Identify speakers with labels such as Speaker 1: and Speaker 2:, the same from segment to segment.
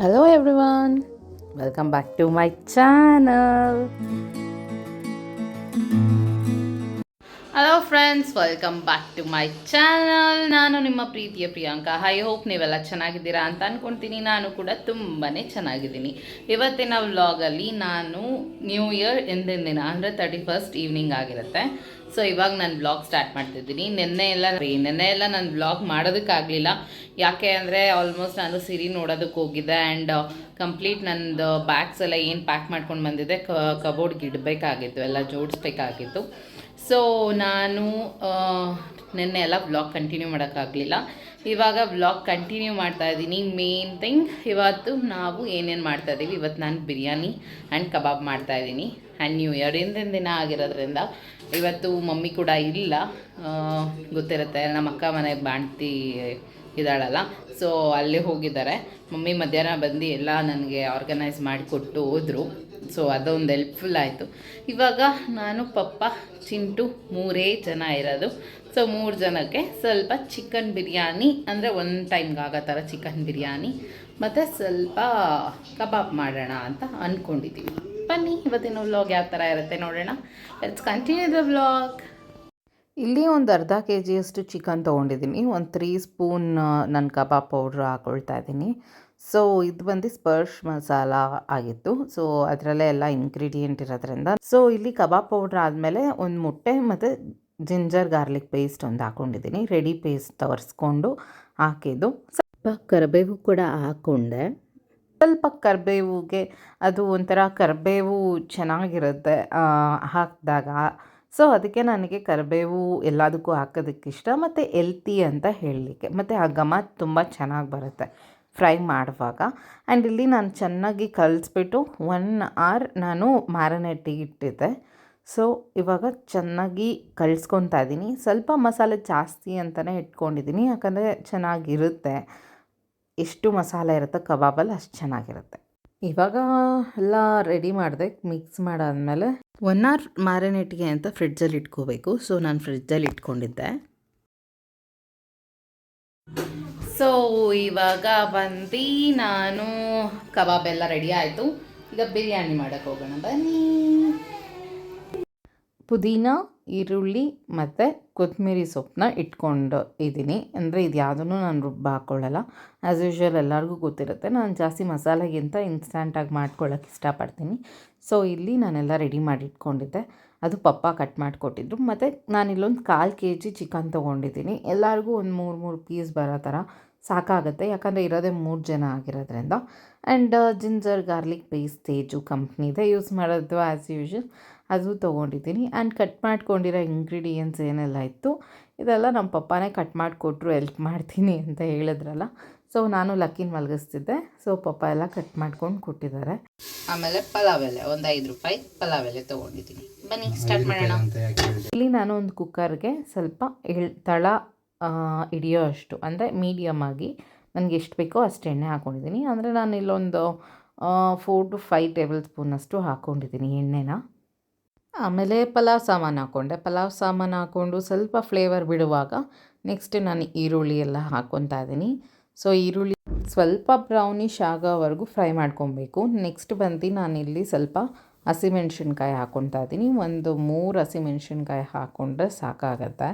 Speaker 1: Hello everyone, welcome back to my channel. ಹಲೋ friends, welcome back to my channel. ನಾನು ನಿಮ್ಮ ಪ್ರೀತಿಯ Priyanka. I hope ನೀವೆಲ್ಲ ಚೆನ್ನಾಗಿದ್ದೀರಾ ಅಂತ ಅಂದ್ಕೊಳ್ತೀನಿ. ನಾನು ಕೂಡ ತುಂಬಾ ಚೆನ್ನಾಗಿದ್ದೀನಿ. ಇವತ್ತಿನ ವ್ಲಾಗಲ್ಲಿ ನಾನು ನ್ಯೂ ಇಯರ್ ಹಿಂದಿನ ದಿನ ಅಂದರೆ 31st ಈವ್ನಿಂಗ್ ಆಗಿರುತ್ತೆ. ಸೊ ಇವಾಗ ನಾನು ವ್ಲಾಗ್ ಸ್ಟಾರ್ಟ್ ಮಾಡ್ತಿದ್ದೀನಿ. ನೆನ್ನೆ ಎಲ್ಲ ನಾನು ವ್ಲಾಗ್ ಮಾಡೋದಕ್ಕಾಗಲಿಲ್ಲ. ಯಾಕೆ ಅಂದರೆ ಆಲ್ಮೋಸ್ಟ್ ನಾನು ಸಿರಿ ನೋಡೋದಕ್ಕೆ ಹೋಗಿದ್ದೆ ಆ್ಯಂಡ್ ಕಂಪ್ಲೀಟ್ ನನ್ನದು ಬ್ಯಾಗ್ಸ್ ಎಲ್ಲ ಏನು ಪ್ಯಾಕ್ ಮಾಡ್ಕೊಂಡು ಬಂದಿದ್ದೆ ಕಬೋರ್ಡ್ಗೆ ಇಡಬೇಕಾಗಿತ್ತು, ಎಲ್ಲ ಜೋಡಿಸ್ಬೇಕಾಗಿತ್ತು. ಸೊ ನಾನು ನಿನ್ನೆ ಎಲ್ಲ ವ್ಲಾಗ್ ಕಂಟಿನ್ಯೂ ಮಾಡೋಕ್ಕಾಗಲಿಲ್ಲ. ಇವಾಗ ವ್ಲಾಗ್ ಕಂಟಿನ್ಯೂ ಮಾಡ್ತಾಯಿದ್ದೀನಿ. ಮೇನ್ ಥಿಂಗ್ ಇವತ್ತು ನಾವು ಏನೇನು ಮಾಡ್ತಾಯಿದ್ದೀವಿ, ಇವತ್ತು ನಾನು ಬಿರಿಯಾನಿ ಆ್ಯಂಡ್ ಕಬಾಬ್ ಮಾಡ್ತಾಯಿದ್ದೀನಿ. ಆ್ಯಂಡ್ ನ್ಯೂ ಇಯರ್ ಹಿಂದಿನ ದಿನ ಆಗಿರೋದ್ರಿಂದ ಇವತ್ತು ಮಮ್ಮಿ ಕೂಡ ಇಲ್ಲ. ಗೊತ್ತಿರುತ್ತೆ, ನಮ್ಮ ಅಕ್ಕ ಮನೆಗೆ ಬಾಣ್ತಿ ಇದ್ದಾಳಲ್ಲ, ಸೊ ಅಲ್ಲೇ ಹೋಗಿದ್ದಾರೆ. ಮಮ್ಮಿ ಮಧ್ಯಾಹ್ನ ಬಂದು ಎಲ್ಲ ನನಗೆ ಆರ್ಗನೈಸ್ ಮಾಡಿಕೊಟ್ಟು ಹೋದರು. ಸೊ ಅದೊಂದು ಹೆಲ್ಪ್ಫುಲ್ ಆಯಿತು. ಇವಾಗ ನಾನು ಪಪ್ಪ ಚಿಂಟು 3 ಜನ ಇರೋದು. ಸೊ 3 ಜನಕ್ಕೆ ಸ್ವಲ್ಪ ಚಿಕನ್ ಬಿರಿಯಾನಿ, ಅಂದರೆ ಒಂದು ಟೈಮ್ಗೆ ಆಗೋ ಥರ ಚಿಕನ್ ಬಿರಿಯಾನಿ ಮತ್ತು ಸ್ವಲ್ಪ ಕಬಾಬ್ ಮಾಡೋಣ ಅಂತ ಅಂದ್ಕೊಂಡಿದ್ದೀವಿ. ಬನ್ನಿ ಇವತ್ತಿನ ವ್ಲಾಗ್ ಯಾವ ಥರ ಇರುತ್ತೆ ನೋಡೋಣ. Let's continue the vlog. ಇಲ್ಲಿ ಒಂದು ಅರ್ಧ KGಯಷ್ಟು ಚಿಕನ್ ತೊಗೊಂಡಿದ್ದೀನಿ. ಒಂದು 3 ಸ್ಪೂನ್ ನಾನು ಕಬಾಬ್ ಪೌಡ್ರ್ ಹಾಕ್ಕೊಳ್ತಾ ಇದ್ದೀನಿ. ಸೊ ಇದು ಬಂದು ಸ್ಪರ್ಶ್ ಮಸಾಲ ಆಗಿತ್ತು. ಸೊ ಅದರಲ್ಲೇ ಎಲ್ಲ ಇಂಗ್ರೀಡಿಯೆಂಟ್ ಇರೋದ್ರಿಂದ. ಸೊ ಇಲ್ಲಿ ಕಬಾಬ್ ಪೌಡ್ರ್ ಆದಮೇಲೆ ಒಂದು ಮೊಟ್ಟೆ ಮತ್ತು ಜಿಂಜರ್ ಗಾರ್ಲಿಕ್ ಪೇಸ್ಟ್ ಒಂದು ಹಾಕ್ಕೊಂಡಿದ್ದೀನಿ. ರೆಡಿ ಪೇಸ್ಟ್ ತರಿಸ್ಕೊಂಡು ಹಾಕಿದ್ದು. ಸ್ವಲ್ಪ ಕರಿಬೇವು ಕೂಡ ಹಾಕ್ಕೊಂಡೆ. ಸ್ವಲ್ಪ ಕರಿಬೇವಿಗೆ ಅದು ಒಂಥರ ಕರಿಬೇವು ಚೆನ್ನಾಗಿರುತ್ತೆ ಹಾಕಿದಾಗ. ಸೊ ಅದಕ್ಕೆ ನನಗೆ ಕರಿಬೇವು ಎಲ್ಲದಕ್ಕೂ ಹಾಕೋದಕ್ಕಿಷ್ಟ, ಮತ್ತು ಎಲ್ತಿ ಅಂತ ಹೇಳಲಿಕ್ಕೆ, ಮತ್ತು ಆ ಘಮ ತುಂಬ ಚೆನ್ನಾಗಿ ಬರುತ್ತೆ ಫ್ರೈ ಮಾಡುವಾಗ. ಆ್ಯಂಡ್ ಇಲ್ಲಿ ನಾನು ಚೆನ್ನಾಗಿ ಕಲಿಸ್ಬಿಟ್ಟು 1 hour ನಾನು ಮ್ಯಾರಿನೇಟಿಗೆ ಇಟ್ಟಿದ್ದೆ. ಸೊ ಇವಾಗ ಚೆನ್ನಾಗಿ ಕಲಿಸ್ಕೊತಾ ಇದ್ದೀನಿ. ಸ್ವಲ್ಪ ಮಸಾಲೆ ಜಾಸ್ತಿ ಅಂತಲೇ ಇಟ್ಕೊಂಡಿದ್ದೀನಿ, ಯಾಕಂದರೆ ಚೆನ್ನಾಗಿರುತ್ತೆ. ಎಷ್ಟು ಮಸಾಲೆ ಇರುತ್ತೆ ಕಬಾಬಲ್ಲಿ ಅಷ್ಟು ಚೆನ್ನಾಗಿರುತ್ತೆ. ಇವಾಗ ಎಲ್ಲ ರೆಡಿ ಮಾಡಿದೆ. ಮಿಕ್ಸ್ ಮಾಡಾದಮೇಲೆ 1 hour ಮ್ಯಾರಿನೇಟ್ಗೆ ಅಂತ ಫ್ರಿಡ್ಜಲ್ಲಿ ಇಟ್ಕೋಬೇಕು. ಸೊ ನಾನು ಫ್ರಿಡ್ಜಲ್ಲಿ ಇಟ್ಕೊಂಡಿದ್ದೆ. ಸೊ ಇವಾಗ ಬಂದು ನಾನು ಕಬಾಬ್ ಎಲ್ಲ ರೆಡಿ ಆಯಿತು. ಈಗ ಬಿರಿಯಾನಿ ಮಾಡೋಕ್ಕೆ ಹೋಗೋಣ ಬನ್ನಿ. ಪುದೀನ, ಈರುಳ್ಳಿ ಮತ್ತು ಕೊತ್ತಂಬರಿ ಸೊಪ್ಪನ್ನ ಇಟ್ಕೊಂಡು ಇದ್ದೀನಿ. ಅಂದರೆ ಇದು ಯಾವುದೂ ನಾನು ರುಬ್ಬ ಹಾಕ್ಕೊಳ್ಳಲ್ಲ. ಆ್ಯಸ್ ಯೂಶ್ವಲ್ ಎಲ್ಲರಿಗೂ ಗೊತ್ತಿರುತ್ತೆ, ನಾನು ಜಾಸ್ತಿ ಮಸಾಲೆಗಿಂತ ಇನ್ಸ್ಟಂಟಾಗಿ ಮಾಡ್ಕೊಳ್ಳೋಕೆ ಇಷ್ಟಪಡ್ತೀನಿ. ಸೊ ಇಲ್ಲಿ ನಾನೆಲ್ಲ ರೆಡಿ ಮಾಡಿ ಇಟ್ಕೊಂಡಿದ್ದೆ. ಅದು ಪಪ್ಪ ಕಟ್ ಮಾಡಿಕೊಟ್ಟಿದ್ರು. ಮತ್ತು ನಾನಿಲ್ಲೊಂದು 1/4 kg ಚಿಕನ್ ತೊಗೊಂಡಿದ್ದೀನಿ. ಎಲ್ಲರಿಗೂ ಒಂದು 3 ಪೀಸ್ ಬರೋ ಥರ ಸಾಕಾಗುತ್ತೆ, ಯಾಕಂದರೆ ಇರೋದೇ 3 ಜನ ಆಗಿರೋದ್ರಿಂದ. And ginger garlic paste Teju ಕಂಪ್ನಿದೆ ಯೂಸ್ ಮಾಡೋದು ಆ್ಯಸ್ ಯೂಶ್ವಲ್, ಅದು ತೊಗೊಂಡಿದ್ದೀನಿ. ಆ್ಯಂಡ್ ಕಟ್ ಮಾಡ್ಕೊಂಡಿರೋ ಇಂಗ್ರೀಡಿಯೆಂಟ್ಸ್ ಏನೆಲ್ಲ ಇತ್ತು ಇದೆಲ್ಲ ನಮ್ಮ ಪಪ್ಪನೇ ಕಟ್ ಮಾಡಿಕೊಟ್ರು, ಹೆಲ್ಪ್ ಮಾಡ್ತೀನಿ ಅಂತ ಹೇಳಿದ್ರಲ್ಲ. ಸೊ ನಾನು ಲಕ್ಕಿನ ಮಲಗಿಸ್ತಿದ್ದೆ. ಸೊ ಪಪ್ಪ ಎಲ್ಲ ಕಟ್ ಮಾಡ್ಕೊಂಡು ಕೊಟ್ಟಿದ್ದಾರೆ. ಆಮೇಲೆ ಪಲಾವ್ ಎಲೆ ಒಂದು 5 ರೂಪಾಯಿ ಪಲಾವ್ ಎಲೆ ತೊಗೊಂಡಿದ್ದೀನಿ. ಬನ್ನಿ ಸ್ಟಾರ್ಟ್ ಮಾಡೋಣ. ಇಲ್ಲಿ ನಾನು ಒಂದು ಕುಕ್ಕರ್ಗೆ ಸ್ವಲ್ಪ ತಳ ಹಿಡಿಯೋ ಅಷ್ಟು, ಅಂದರೆ ಮೀಡಿಯಮ್ ಆಗಿ ನನಗೆ ಎಷ್ಟು ಬೇಕೋ ಅಷ್ಟು ಎಣ್ಣೆ ಹಾಕ್ಕೊಂಡಿದ್ದೀನಿ. ಅಂದರೆ ನಾನು ಇಲ್ಲೊಂದು 4 to 5 ಟೇಬಲ್ ಸ್ಪೂನಷ್ಟು ಹಾಕ್ಕೊಂಡಿದ್ದೀನಿ ಎಣ್ಣೆನ. ಆಮೇಲೆ ಪಲಾವ್ ಸಾಮಾನು ಹಾಕ್ಕೊಂಡೆ. ಪಲಾವ್ ಸಾಮಾನು ಹಾಕ್ಕೊಂಡು ಸ್ವಲ್ಪ ಫ್ಲೇವರ್ ಬಿಡುವಾಗ ನೆಕ್ಸ್ಟ್ ನಾನು ಈರುಳ್ಳಿ ಎಲ್ಲ ಹಾಕ್ಕೊತಾ ಇದ್ದೀನಿ. ಸೊ ಈರುಳ್ಳಿ ಸ್ವಲ್ಪ ಬ್ರೌನಿಷ್ ಆಗೋವರೆಗೂ ಫ್ರೈ ಮಾಡ್ಕೊಬೇಕು. ನೆಕ್ಸ್ಟ್ ಬಂದು ನಾನಿಲ್ಲಿ ಸ್ವಲ್ಪ ಹಸಿಮೆಣ್ಸಿನ್ಕಾಯಿ ಹಾಕ್ಕೊತಾ ಇದ್ದೀನಿ. ಒಂದು 3 ಹಸಿಮೆಣ್ಸಿನ್ಕಾಯಿ ಹಾಕ್ಕೊಂಡ್ರೆ ಸಾಕಾಗತ್ತೆ.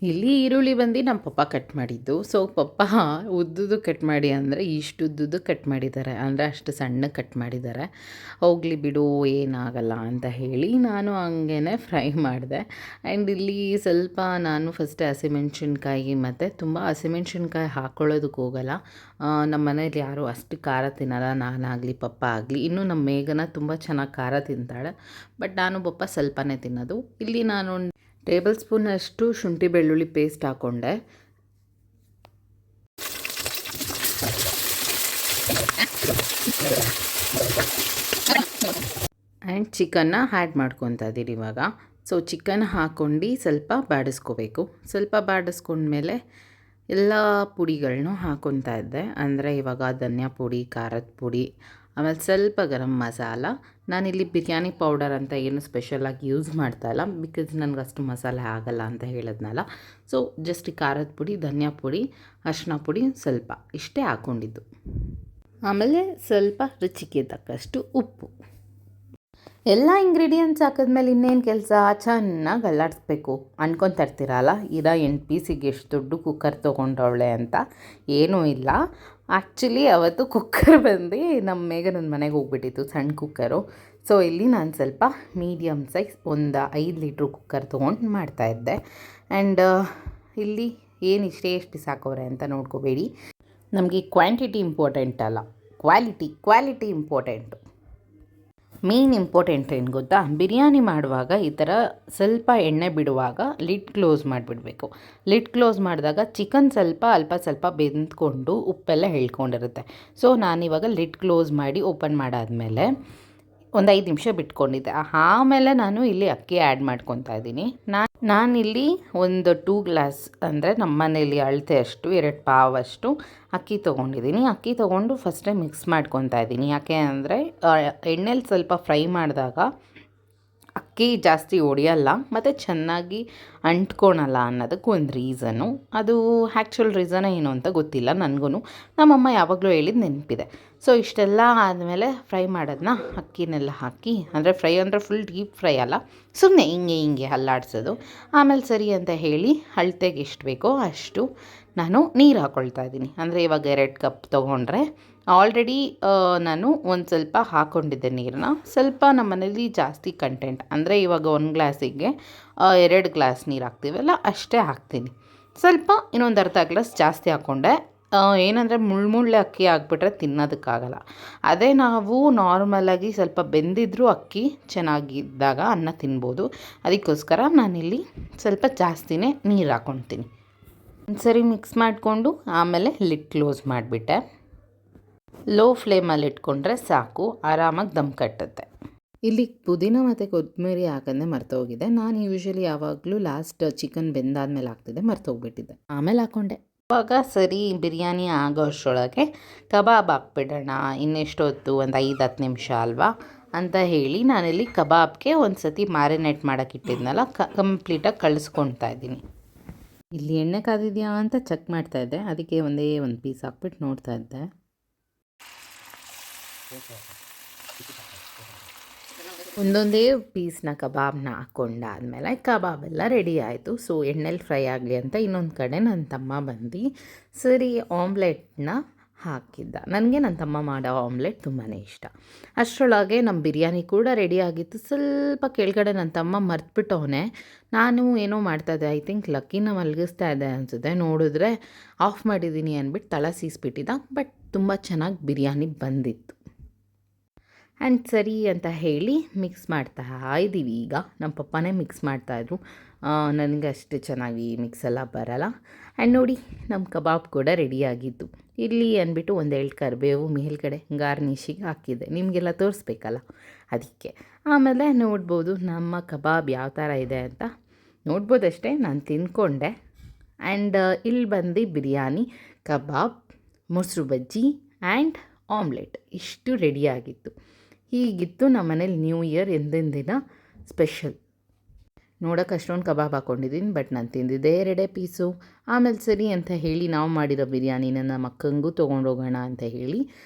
Speaker 1: ಇಲ್ಲಿ ಈರುಳ್ಳಿ ಬಂದು ನಮ್ಮ ಪಪ್ಪ ಕಟ್ ಮಾಡಿದ್ದು. ಸೊ ಪಪ್ಪ ಉದ್ದುದು ಕಟ್ ಮಾಡಿ ಅಂದರೆ ಇಷ್ಟು ಉದ್ದುದು ಕಟ್ ಮಾಡಿದ್ದಾರೆ, ಅಂದರೆ ಅಷ್ಟು ಸಣ್ಣ ಕಟ್ ಮಾಡಿದ್ದಾರೆ. ಹೋಗಲಿ ಬಿಡು ಏನಾಗಲ್ಲ ಅಂತ ಹೇಳಿ ನಾನು ಹಂಗೇ ಫ್ರೈ ಮಾಡಿದೆ. ಆ್ಯಂಡ್ ಇಲ್ಲಿ ಸ್ವಲ್ಪ ನಾನು ಫಸ್ಟ್ ಹಸಿಮೆಣ್ಸಿನ್ಕಾಯಿ ಮತ್ತು ತುಂಬ ಹಸಿಮೆಣ್ಸಿನ್ಕಾಯಿ ಹಾಕ್ಕೊಳ್ಳೋದಕ್ಕೆ ಹೋಗಲ್ಲ. ನಮ್ಮ ಮನೇಲಿ ಯಾರೂ ಅಷ್ಟು ಖಾರ ತಿನ್ನಲ್ಲ, ನಾನಾಗಲಿ ಪಪ್ಪ ಆಗಲಿ. ಇನ್ನೂ ನಮ್ಮ ಮೇಘನ ತುಂಬ ಚೆನ್ನಾಗಿ ಖಾರ ತಿಂತಾಳೆ, ಬಟ್ ನಾನು ಪಪ್ಪ ಸ್ವಲ್ಪನೇ ತಿನ್ನೋದು. ಇಲ್ಲಿ ನಾನು ಟೇಬಲ್ ಸ್ಪೂನಷ್ಟು ಶುಂಠಿ ಬೆಳ್ಳುಳ್ಳಿ ಪೇಸ್ಟ್ ಹಾಕ್ಕೊಂಡೆ. ಆ್ಯಂಡ್ ಚಿಕನ್ನ ಆ್ಯಡ್ ಮಾಡ್ಕೊತಾ ಇದ್ದೀನಿ ಇವಾಗ. ಸೊ ಚಿಕನ್ ಹಾಕ್ಕೊಂಡು ಸ್ವಲ್ಪ ಬಾಡಿಸ್ಕೋಬೇಕು. ಸ್ವಲ್ಪ ಬಾಡಿಸ್ಕೊಂಡ್ಮೇಲೆ ಎಲ್ಲ ಪುಡಿಗಳನ್ನೂ ಹಾಕ್ಕೊತಾ ಇದ್ದೆ. ಅಂದರೆ ಇವಾಗ ಧನಿಯಾ ಪುಡಿ, ಖಾರದ ಪುಡಿ, ಆಮೇಲೆ ಸ್ವಲ್ಪ ಗರಂ ಮಸಾಲ. ನಾನಿಲ್ಲಿ ಬಿರಿಯಾನಿ ಪೌಡರ್ ಅಂತ ಏನು ಸ್ಪೆಷಲಾಗಿ ಯೂಸ್ ಮಾಡ್ತಾಯಿಲ್ಲ, ಬಿಕಾಸ್ ನನಗೆ ಅಷ್ಟು ಮಸಾಲೆ ಆಗಲ್ಲ ಅಂತ ಹೇಳಿದ್ನಲ್ಲ. ಸೊ ಜಸ್ಟ್ ಖಾರದ ಪುಡಿ, ಧನಿಯಾ ಪುಡಿ, ಅರಿಶಿನ ಪುಡಿ ಸ್ವಲ್ಪ ಇಷ್ಟೇ ಹಾಕ್ಕೊಂಡಿದ್ದು. ಆಮೇಲೆ ಸ್ವಲ್ಪ ರುಚಿಗೆ ತಕ್ಕಷ್ಟು ಉಪ್ಪು. ಎಲ್ಲ ಇಂಗ್ರೀಡಿಯೆಂಟ್ಸ್ ಹಾಕಿದ್ಮೇಲೆ ಇನ್ನೇನು ಕೆಲಸ, ಚೆನ್ನಾಗಿ ಅಲ್ಲಾಡಿಸ್ಬೇಕು. ಅನ್ಕೊತಾ ಇರ್ತೀರಲ್ಲ, 8 ಪೀಸಿಗೆ ಎಷ್ಟು ದೊಡ್ಡ ಕುಕ್ಕರ್ ತೊಗೊಂಡವಳೆ ಅಂತ. ಏನೂ ಇಲ್ಲ, ಆ್ಯಕ್ಚುಲಿ ಅವತ್ತು ಕುಕ್ಕರ್ ಬಂದು ನಮ್ಮ ಮೇಘನ ಮನೆಗೆ ಹೋಗ್ಬಿಟ್ಟಿತ್ತು, ಸಣ್ಣ ಕುಕ್ಕರು. ಸೊ ಇಲ್ಲಿ ನಾನು ಸ್ವಲ್ಪ ಮೀಡಿಯಮ್ ಸೈಜ್ ಒಂದು 5 ಲೀಟ್ರ್ ಕುಕ್ಕರ್ ತೊಗೊಂಡು ಮಾಡ್ತಾಯಿದ್ದೆ. ಆ್ಯಂಡ್ ಇಲ್ಲಿ ಏನು ಎಷ್ಟು ಪೀಸ್ ಹಾಕೋರೆ ಅಂತ ನೋಡ್ಕೋಬೇಡಿ. ನಮಗೆ ಕ್ವಾಂಟಿಟಿ ಇಂಪಾರ್ಟೆಂಟ್ ಅಲ್ಲ, ಕ್ವಾಲಿಟಿ ಇಂಪಾರ್ಟೆಂಟು. ಮೇನ್ ಇಂಪಾರ್ಟೆಂಟ್ ಏನು ಗೊತ್ತಾ, ಬಿರಿಯಾನಿ ಮಾಡುವಾಗ ಈ ಥರ ಸ್ವಲ್ಪ ಎಣ್ಣೆ ಬಿಡುವಾಗ ಲಿಡ್ ಕ್ಲೋಸ್ ಮಾಡಿಬಿಡಬೇಕು. ಲಿಡ್ ಕ್ಲೋಸ್ ಮಾಡಿದಾಗ ಚಿಕನ್ ಸ್ವಲ್ಪ ಬೆಂದ್ಕೊಂಡು ಉಪ್ಪೆಲ್ಲ ಹೇಳ್ಕೊಂಡಿರುತ್ತೆ. ಸೊ ನಾನಿವಾಗ ಲಿಡ್ ಕ್ಲೋಸ್ ಮಾಡಿ ಓಪನ್ ಮಾಡಾದಮೇಲೆ ಒಂದು 5 ನಿಮಿಷ ಬಿಟ್ಕೊಂಡಿದ್ದೆ. ಆಮೇಲೆ ನಾನು ಇಲ್ಲಿ ಅಕ್ಕಿ ಆ್ಯಡ್ ಮಾಡ್ಕೊತಾ ಇದ್ದೀನಿ. ನಾನಿಲ್ಲಿ ಒಂದು 2 ಗ್ಲಾಸ್ ಅಂದರೆ ನಮ್ಮ ಮನೇಲಿ ಅಳತೆ ಅಷ್ಟು 2 ಪಾವಷ್ಟು ಅಕ್ಕಿ ತೊಗೊಂಡಿದ್ದೀನಿ. ಅಕ್ಕಿ ತೊಗೊಂಡು ಫಸ್ಟೇ ಮಿಕ್ಸ್ ಮಾಡ್ಕೊತಾ ಇದ್ದೀನಿ. ಯಾಕೆ ಅಂದರೆ ಎಣ್ಣೆಲಿ ಸ್ವಲ್ಪ ಫ್ರೈ ಮಾಡಿದಾಗ ಅಕ್ಕಿ ಜಾಸ್ತಿ ಒಡೆಯಲ್ಲ ಮತ್ತು ಚೆನ್ನಾಗಿ ಅಂಟ್ಕೊಳಲ್ಲ ಅನ್ನೋದಕ್ಕೆ ಒಂದು ರೀಸನು. ಅದು ಆ್ಯಕ್ಚುಲ್ ರೀಸನ್ ಏನು ಅಂತ ಗೊತ್ತಿಲ್ಲ ನನಗೂ, ನಮ್ಮಮ್ಮ ಯಾವಾಗಲೂ ಹೇಳಿದ್ದು ನೆನಪಿದೆ. ಸೊ ಇಷ್ಟೆಲ್ಲ ಆದಮೇಲೆ ಫ್ರೈ ಮಾಡೋದನ್ನ ಅಕ್ಕಿನೆಲ್ಲ ಹಾಕಿ, ಅಂದರೆ ಫ್ರೈ ಅಂದರೆ ಫುಲ್ ಡೀಪ್ ಫ್ರೈ ಅಲ್ಲ, ಸುಮ್ಮನೆ ಹಿಂಗೆ ಅಲ್ಲಾಡಿಸೋದು. ಆಮೇಲೆ ಸರಿ ಅಂತ ಹೇಳಿ ಅಳತೆಗೆ ಎಷ್ಟು ಬೇಕೋ ಅಷ್ಟು ನಾನು ನೀರು ಹಾಕ್ಕೊಳ್ತಾ ಇದ್ದೀನಿ. ಅಂದರೆ ಇವಾಗ 2 ಕಪ್ ತೊಗೊಂಡ್ರೆ ಆಲ್ರೆಡಿ ನಾನು ಒಂದು ಸ್ವಲ್ಪ ಹಾಕ್ಕೊಂಡಿದ್ದೆ ನೀರನ್ನ. ಸ್ವಲ್ಪ ನಮ್ಮ ಮನೇಲಿ ಜಾಸ್ತಿ ಕಂಟೆಂಟ್ ಅಂದರೆ ಇವಾಗ 1 ಗ್ಲಾಸಿಗೆ 2 ಗ್ಲಾಸ್ ನೀರು ಹಾಕ್ತೀವಲ್ಲ ಅಷ್ಟೇ ಹಾಕ್ತೀನಿ. ಸ್ವಲ್ಪ ಇನ್ನೊಂದು ಅರ್ಧ ಗ್ಲಾಸ್ ಜಾಸ್ತಿ ಹಾಕ್ಕೊಂಡೆ. ಏನಂದರೆ ಮುಳ್ಳೆ ಅಕ್ಕಿ ಆಗಿಬಿಟ್ರೆ ತಿನ್ನೋದಕ್ಕಾಗಲ್ಲ. ಅದೇ ನಾವು ನಾರ್ಮಲಾಗಿ ಸ್ವಲ್ಪ ಬೆಂದಿದ್ರೂ ಅಕ್ಕಿ ಚೆನ್ನಾಗಿದ್ದಾಗ ಅನ್ನ ತಿನ್ಬೋದು. ಅದಕ್ಕೋಸ್ಕರ ನಾನಿಲ್ಲಿ ಸ್ವಲ್ಪ ಜಾಸ್ತಿನೇ ನೀರು ಹಾಕ್ಕೊಳ್ತೀನಿ. ಒಂದು ಸರಿ ಮಿಕ್ಸ್ ಮಾಡಿಕೊಂಡು ಆಮೇಲೆ ಲಿಡ್ ಕ್ಲೋಸ್ ಮಾಡಿಬಿಟ್ಟೆ. ಲೋ ಫ್ಲೇಮಲ್ಲಿ ಇಟ್ಕೊಂಡ್ರೆ ಸಾಕು, ಆರಾಮಾಗಿ ದಮ್ ಕಟ್ಟುತ್ತೆ. ಇಲ್ಲಿ ಪುದೀನ ಮತ್ತು ಕೊತ್ತಂಬರಿ ಹಾಕೋದೇ ಮರ್ತೋಗಿದೆ. ನಾನು ಯೂಶ್ವಲಿ ಯಾವಾಗಲೂ ಲಾಸ್ಟ್ ಚಿಕನ್ ಬೆಂದಾದ್ಮೇಲೆ ಹಾಕ್ತಿದ್ದೆ, ಮರ್ತೋಗ್ಬಿಟ್ಟಿದ್ದೆ. ಆಮೇಲೆ ಹಾಕ್ಕೊಂಡೆ. ಇವಾಗ ಸರಿ ಬಿರಿಯಾನಿ ಆಗೋ ಅಷ್ಟರೊಳಗೆ ಕಬಾಬ್ ಹಾಕ್ಬಿಡೋಣ, ಇನ್ನೆಷ್ಟೊತ್ತು, ಒಂದು 5-10 ನಿಮಿಷ ಅಲ್ವಾ ಅಂತ ಹೇಳಿ ನಾನಿಲ್ಲಿ ಕಬಾಬ್ಗೆ ಒಂದು ಸತಿ ಮ್ಯಾರಿನೇಟ್ ಮಾಡೋಕ್ಕೆ ಇಟ್ಟಿದ್ನಲ್ಲ, ಕಂಪ್ಲೀಟಾಗಿ ಕಳಿಸ್ಕೊಳ್ತಾ ಇದ್ದೀನಿ. ಇಲ್ಲಿ ಎಣ್ಣೆ ಕಾದಿದೆಯಾ ಅಂತ ಚೆಕ್ ಮಾಡ್ತಾಯಿದ್ದೆ, ಅದಕ್ಕೆ ಒಂದು ಪೀಸ್ ಹಾಕ್ಬಿಟ್ಟು ನೋಡ್ತಾ ಇದ್ದೆ. ಒಂದೊಂದೇ ಪೀಸ್ನ ಕಬಾಬ್ನ ಹಾಕ್ಕೊಂಡಾದ್ಮೇಲೆ ಕಬಾಬೆಲ್ಲ ರೆಡಿ ಆಯಿತು. ಸೊ ಎಣ್ಣೆಲಿ ಫ್ರೈ ಆಗಲಿ ಅಂತ ಇನ್ನೊಂದು ಕಡೆ ನನ್ನ ತಮ್ಮ ಬಂದು ಸರಿ ಆಮ್ಲೆಟ್ನ ಹಾಕಿದ್ದ. ನನಗೆ ನನ್ನ ತಮ್ಮ ಮಾಡೋ ಆಮ್ಲೆಟ್ ತುಂಬಾ ಇಷ್ಟ. ಅಷ್ಟರೊಳಗೆ ನಮ್ಮ ಬಿರಿಯಾನಿ ಕೂಡ ರೆಡಿ ಆಗಿತ್ತು. ಸ್ವಲ್ಪ ಕೆಳಗಡೆ ನನ್ನ ತಮ್ಮ ಮರ್ತ್ಬಿಟ್ಟವನೇ. ನಾನು ಏನೋ ಮಾಡ್ತಾಯಿದ್ದೆ, ಐ ಥಿಂಕ್ ಲಕ್ಕಿನ ಮಲಗಿಸ್ತಾ ಇದ್ದೆ ಅನಿಸುತ್ತೆ. ನೋಡಿದ್ರೆ ಆಫ್ ಮಾಡಿದ್ದೀನಿ ಅಂದ್ಬಿಟ್ಟು ತಳ ಸೀಸ್ಬಿಟ್ಟಿದ್ದ. ಬಟ್ ತುಂಬ ಚೆನ್ನಾಗಿ ಬಿರಿಯಾನಿ ಬಂದಿತ್ತು. ಆ್ಯಂಡ್ ಸರಿ ಅಂತ ಹೇಳಿ ಮಿಕ್ಸ್ ಮಾಡ್ತಾ ಇದ್ದೀವಿ. ಈಗ ನಮ್ಮ ಪಪ್ಪನೇ ಮಿಕ್ಸ್ ಮಾಡ್ತಾಯಿದ್ರು, ನನಗೆ ಅಷ್ಟು ಚೆನ್ನಾಗಿ ಮಿಕ್ಸ್ ಎಲ್ಲ ಬರಲ್ಲ. ಆ್ಯಂಡ್ ನೋಡಿ ನಮ್ಮ ಕಬಾಬ್ ಕೂಡ ರೆಡಿಯಾಗಿತ್ತು. ಇಲ್ಲಿ ಅಂದ್ಬಿಟ್ಟು 1 ಕರಿಬೇವು ಮೇಲ್ಗಡೆ ಗಾರ್ನಿಷಿಗೆ ಹಾಕಿದ್ದೆ, ನಿಮಗೆಲ್ಲ ತೋರಿಸ್ಬೇಕಲ್ಲ ಅದಕ್ಕೆ. ಆಮೇಲೆ ನೋಡ್ಬೋದು ನಮ್ಮ ಕಬಾಬ್ ಯಾವ ಥರ ಇದೆ ಅಂತ ನೋಡ್ಬೋದಷ್ಟೇ. ನಾನು ತಿಂದ್ಕೊಂಡೆ. ಆ್ಯಂಡ್ ಇಲ್ಲಿ ಬಂದು ಬಿರಿಯಾನಿ, ಕಬಾಬ್, ಮೊಸರು ಬಜ್ಜಿ ಆ್ಯಂಡ್ ಆಮ್ಲೆಟ್ ಇಷ್ಟು ರೆಡಿಯಾಗಿತ್ತು. ಹೀಗಿತ್ತು ನಮ್ಮ ಮನೇಲಿ ನ್ಯೂ ಇಯರ್ ಎಂದಿನ ಸ್ಪೆಷಲ್. ನೋಡೋಕೆ ಅಷ್ಟೊಂದು ಕಬಾಬ್ ಹಾಕ್ಕೊಂಡಿದ್ದೀನಿ, ಬಟ್ ನಾನು ತಿಂದಿದ್ದೆ 2 ಪೀಸು. ಆಮೇಲೆ ಸರಿ ಅಂತ ಹೇಳಿ ನಾವು ಮಾಡಿರೋ ಬಿರಿಯಾನಿನ ನಮ್ಮ ಅಕ್ಕಂಗೂ ತೊಗೊಂಡೋಗೋಣ ಅಂತ ಹೇಳಿ